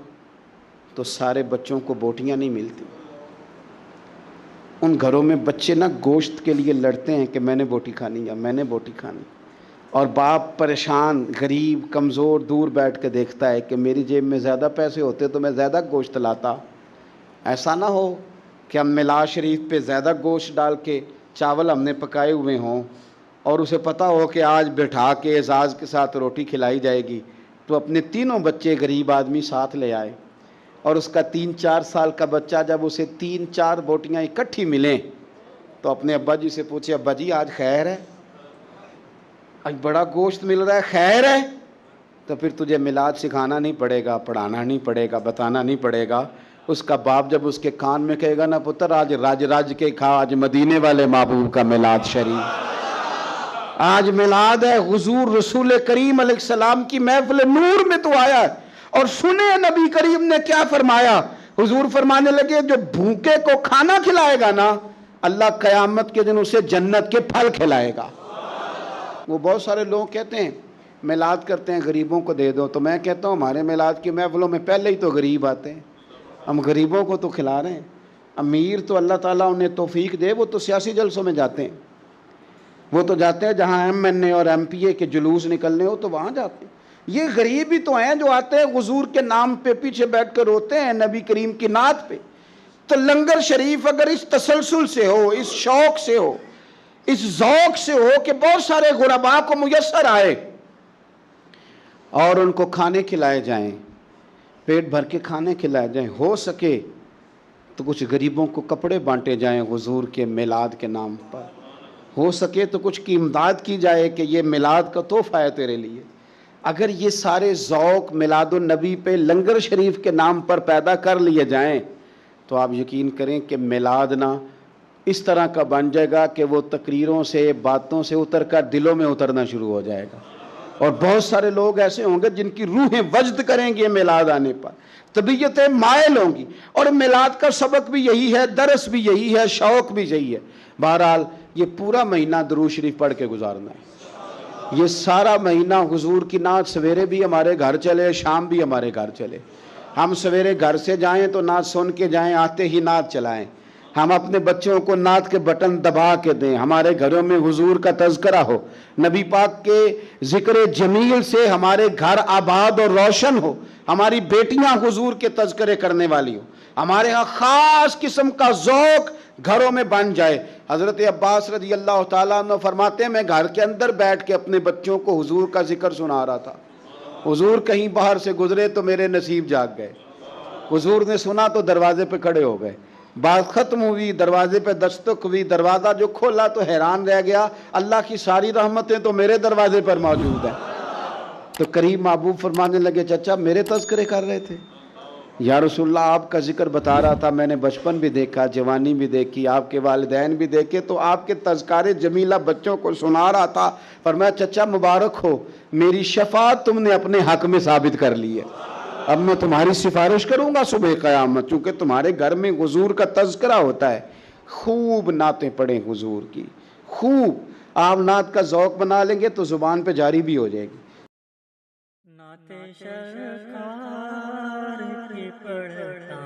تو سارے بچوں کو بوٹیاں نہیں ملتی. ان گھروں میں بچے نا گوشت کے لیے لڑتے ہیں کہ میں نے بوٹی کھانی یا میں نے بوٹی کھانی, اور باپ پریشان, غریب, کمزور, دور بیٹھ کے دیکھتا ہے کہ میری جیب میں زیادہ پیسے ہوتے تو میں زیادہ گوشت لاتا, ایسا نہ ہو کہ ہم میلاد شریف پہ زیادہ گوشت ڈال کے چاول ہم نے پکائے ہوئے ہوں اور اسے پتہ ہو کہ آج بٹھا کے اعزاز کے ساتھ روٹی کھلائی جائے گی، تو اپنے تینوں بچے غریب آدمی ساتھ لے آئے، اور اس کا 3-4 سال کا بچہ جب اسے 3-4 بوٹیاں اکٹھی ملیں تو اپنے ابا جی سے پوچھے، ابا جی آج خیر ہے؟ آج بڑا گوشت مل رہا ہے، خیر ہے؟ تو پھر تجھے میلاد سکھانا نہیں پڑے گا، پڑھانا نہیں پڑے گا، بتانا نہیں پڑے گا۔ اس کا باپ جب اس کے کان میں کہے گا نا، پتر آج راج راج کے کھا، آج مدینے والے محبوب کا میلاد شریف، آج میلاد ہے، حضور رسول کریم علیہ السلام کی محفل نور میں تو آیا ہے۔ اور سنے نبی کریم نے کیا فرمایا، حضور فرمانے لگے جو بھوکے کو کھانا کھلائے گا نا، اللہ قیامت کے دن اسے جنت کے پھل کھلائے گا۔ وہ بہت سارے لوگ کہتے ہیں میلاد کرتے ہیں غریبوں کو دے دو، تو میں کہتا ہوں ہمارے میلاد کی محفلوں میں پہلے ہی تو غریب آتے ہیں، ہم غریبوں کو تو کھلا رہے ہیں۔ امیر تو اللہ تعالیٰ انہیں توفیق دے، وہ تو سیاسی جلسوں میں جاتے ہیں، وہ تو جاتے ہیں جہاں MNA اور MPA کے جلوس نکلنے ہو تو وہاں جاتے ہیں۔ یہ غریب ہی تو ہیں جو آتے ہیں حضور کے نام پہ پیچھے بیٹھ کر روتے ہیں نبی کریم کی نعت پہ۔ تو لنگر شریف اگر اس تسلسل سے ہو، اس شوق سے ہو، اس ذوق سے ہو کہ بہت سارے غرباء کو میسر آئے اور ان کو کھانے کھلائے جائیں، پیٹ بھر کے کھانے کھلائے جائیں، ہو سکے تو کچھ غریبوں کو کپڑے بانٹے جائیں حضور کے میلاد کے نام پر، ہو سکے تو کچھ کی امداد کی جائے کہ یہ میلاد کا تحفہ ہے تیرے لیے۔ اگر یہ سارے ذوق میلاد النبی پہ لنگر شریف کے نام پر پیدا کر لیے جائیں تو آپ یقین کریں کہ میلاد نہ اس طرح کا بن جائے گا کہ وہ تقریروں سے، باتوں سے اتر کر دلوں میں اترنا شروع ہو جائے گا، اور بہت سارے لوگ ایسے ہوں گے جن کی روحیں وجد کریں گے میلاد آنے پر، طبیعتیں مائل ہوں گی۔ اور میلاد کا سبق بھی یہی ہے، درس بھی یہی ہے، شوق بھی یہی ہے۔ بہرحال یہ پورا مہینہ درود شریف پڑھ کے گزارنا ہے، یہ سارا مہینہ حضور کی نعت سویرے بھی ہمارے گھر چلے، شام بھی ہمارے گھر چلے۔ ہم سویرے گھر سے جائیں تو نعت سن کے جائیں، آتے ہی نعت چلائیں۔ ہم اپنے بچوں کو نعت کے بٹن دبا کے دیں، ہمارے گھروں میں حضور کا تذکرہ ہو، نبی پاک کے ذکر جمیل سے ہمارے گھر آباد اور روشن ہو، ہماری بیٹیاں حضور کے تذکرے کرنے والی ہو، ہمارے ہاں خاص قسم کا ذوق گھروں میں بن جائے۔ حضرت عباس رضی اللہ تعالیٰ عنہ فرماتے ہیں میں گھر کے اندر بیٹھ کے اپنے بچوں کو حضور کا ذکر سنا رہا تھا، حضور کہیں باہر سے گزرے تو میرے نصیب جاگ گئے، حضور نے سنا تو دروازے پہ کھڑے ہو گئے، بات ختم ہوئی، دروازے پہ دستک ہوئی، دروازہ جو کھولا تو حیران رہ گیا، اللہ کی ساری رحمتیں تو میرے دروازے پر موجود ہیں۔ تو قریب محبوب فرمانے لگے چچا میرے تذکرے کر رہے تھے؟ یا رسول اللہ آپ کا ذکر بتا رہا تھا، میں نے بچپن بھی دیکھا، جوانی بھی دیکھی، آپ کے والدین بھی دیکھے، تو آپ کے تذکارے جمیلہ بچوں کو سنا رہا تھا۔ فرمایا چچا مبارک ہو، میری شفاعت تم نے اپنے حق میں ثابت کر لی ہے، اب میں تمہاری سفارش کروں گا صبح قیامت، چونکہ تمہارے گھر میں حضور کا تذکرہ ہوتا ہے۔ خوب نعتیں پڑھیں حضور کی، خوب آپ نعت کا ذوق بنا لیں گے تو زبان پہ جاری بھی ہو جائے گی۔ نعت سرکار کی پڑھتا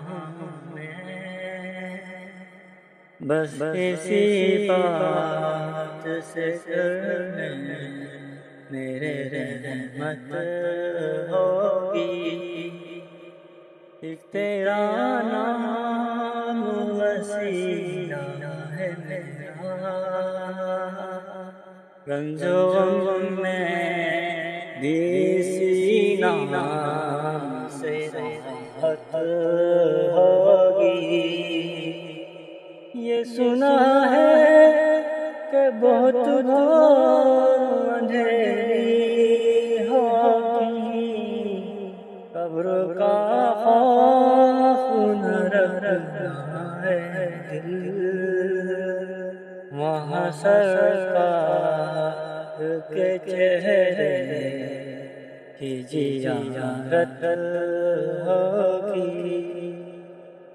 ہوں میں، بس اسی بات سے کرنے میرے رحمت ہوگی، ایک تیرا نام وسیلہ ہے میرا، رنج و غم میں دیسی نام سے راحت ہوگی، یہ سنا ہے کہ بہت گھور اندھیری ہوگی، قبر کا خوف نہ رکھنا ہے دل، وہاں سرکار کے چہرے کی زیارت ہوگی،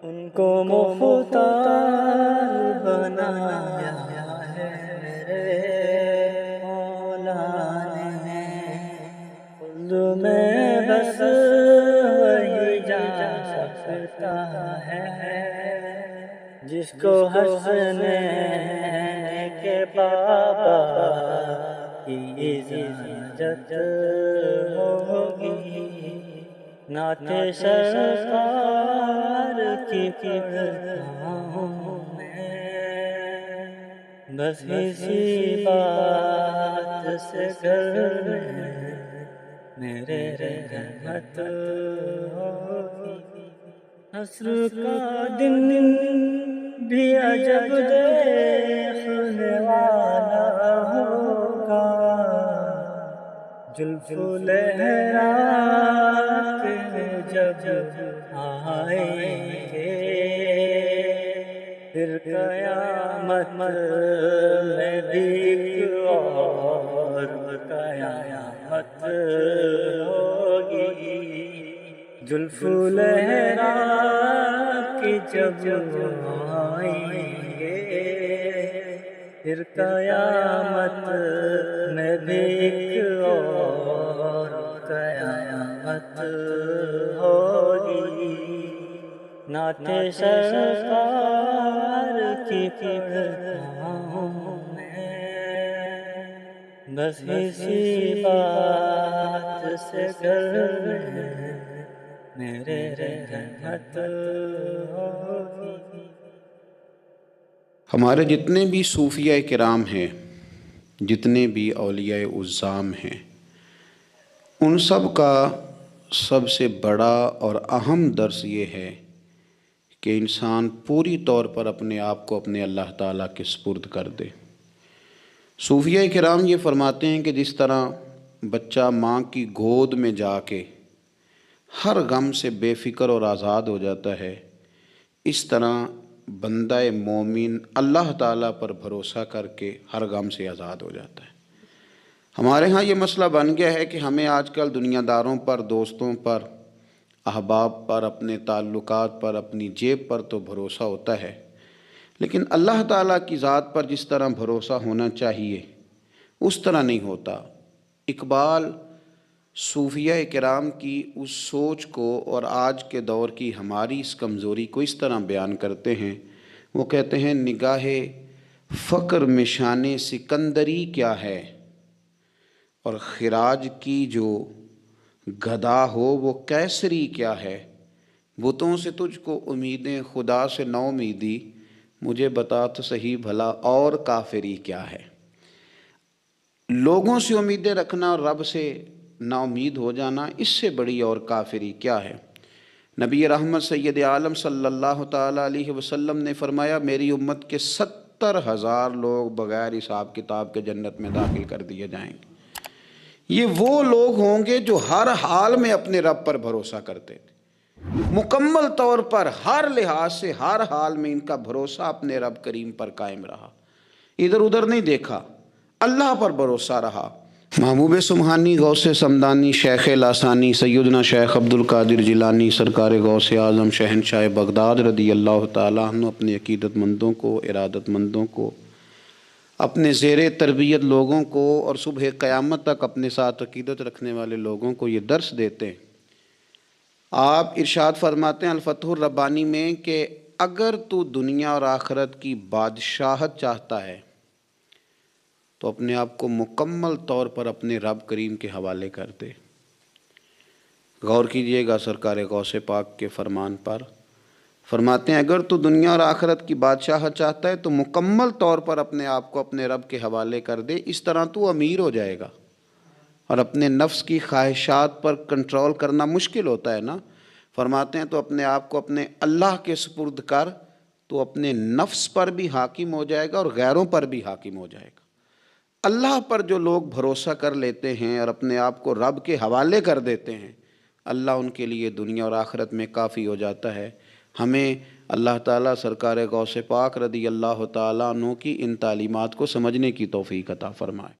ان کو مختار بنایا ہے میرے مولا نے، خلد میں بس وہی جا سکتا ہے جس کو ہنسنے کے بابا کی اجازت ہوگی، نعت سرکار کی پڑھتا ہوں میں، بس اسی بات سے گھر میں میرے رحمت ہوگی۔ عصر کا دن بھی عجب دیکھنے والا ہوگا، زلف لہرا کے جب آئیں گے، پھر قیامت میں بھی ایک اور قیامت ہوگی۔ زلف لہرا کے جب آئیں گے، پھر قیامت میں بھی ایک اور قیامت ہوگی۔ نعت سرکار کی پڑھتا ہوں میں، بس اسی بات سے گھر میں میرے رحمت ہوگی۔ ہمارے جتنے بھی صوفیہ کرام ہیں، جتنے بھی اولیاء عظام ہیں، ان سب کا سب سے بڑا اور اہم درس یہ ہے کہ انسان پوری طور پر اپنے آپ کو اپنے اللہ تعالیٰ کے سپرد کر دے۔ صوفیہ کرام یہ فرماتے ہیں کہ جس طرح بچہ ماں کی گود میں جا کے ہر غم سے بے فکر اور آزاد ہو جاتا ہے، اس طرح بندہ مومن اللہ تعالیٰ پر بھروسہ کر کے ہر غم سے آزاد ہو جاتا ہے۔ ہمارے ہاں یہ مسئلہ بن گیا ہے کہ ہمیں آج کل دنیا داروں پر، دوستوں پر، احباب پر، اپنے تعلقات پر، اپنی جیب پر تو بھروسہ ہوتا ہے، لیکن اللہ تعالیٰ کی ذات پر جس طرح بھروسہ ہونا چاہیے اس طرح نہیں ہوتا۔ اقبال صوفیہ کرام کی اس سوچ کو اور آج کے دور کی ہماری اس کمزوری کو اس طرح بیان کرتے ہیں۔ وہ کہتے ہیں نگاہ فقر میں شان سکندری کیا ہے، اور خراج کی جو گدا ہو وہ کیسری کیا ہے، بتوں سے تجھ کو امیدیں خدا سے نو امیدی، مجھے بتا تو صحیح بھلا اور کافری کیا ہے۔ لوگوں سے امیدیں رکھنا اور رب سے نا امید ہو جانا، اس سے بڑی اور کافری کیا ہے۔ نبی رحمت سید عالم صلی اللہ تعالیٰ علیہ وسلم نے فرمایا میری امت کے 70,000 لوگ بغیر حساب کتاب کے جنت میں داخل کر دیے جائیں گے۔ یہ وہ لوگ ہوں گے جو ہر حال میں اپنے رب پر بھروسہ کرتے تھے، مکمل طور پر ہر لحاظ سے ہر حال میں ان کا بھروسہ اپنے رب کریم پر قائم رہا، ادھر ادھر نہیں دیکھا، اللہ پر بھروسہ رہا۔ محبوب سبحانی، غوث سمدانی، شیخ لاسانی، سیدنا شیخ عبد القادر جیلانی، سرکار غوث اعظم شہنشاہ بغداد رضی اللہ تعالیٰ عنہ اپنے عقیدت مندوں کو، ارادت مندوں کو، اپنے زیر تربیت لوگوں کو اور صبح قیامت تک اپنے ساتھ عقیدت رکھنے والے لوگوں کو یہ درس دیتے ہیں۔ آپ ارشاد فرماتے ہیں الفتح الربانی میں کہ اگر تو دنیا اور آخرت کی بادشاہت چاہتا ہے تو اپنے آپ کو مکمل طور پر اپنے رب کریم کے حوالے کر دے۔ غور کیجئے گا سرکار غوث پاک کے فرمان پر، فرماتے ہیں اگر تو دنیا اور آخرت کی بادشاہت چاہتا ہے تو مکمل طور پر اپنے آپ کو اپنے رب کے حوالے کر دے، اس طرح تو امیر ہو جائے گا۔ اور اپنے نفس کی خواہشات پر کنٹرول کرنا مشکل ہوتا ہے نا، فرماتے ہیں تو اپنے آپ کو اپنے اللہ کے سپرد کر تو اپنے نفس پر بھی حاکم ہو جائے گا اور غیروں پر بھی حاکم ہو جائے گا۔ اللہ پر جو لوگ بھروسہ کر لیتے ہیں اور اپنے آپ کو رب کے حوالے کر دیتے ہیں، اللہ ان کے لیے دنیا اور آخرت میں کافی ہو جاتا ہے۔ ہمیں اللہ تعالیٰ سرکار غوث پاک رضی اللہ تعالیٰ عنہ کی ان تعلیمات کو سمجھنے کی توفیق عطا فرمائے۔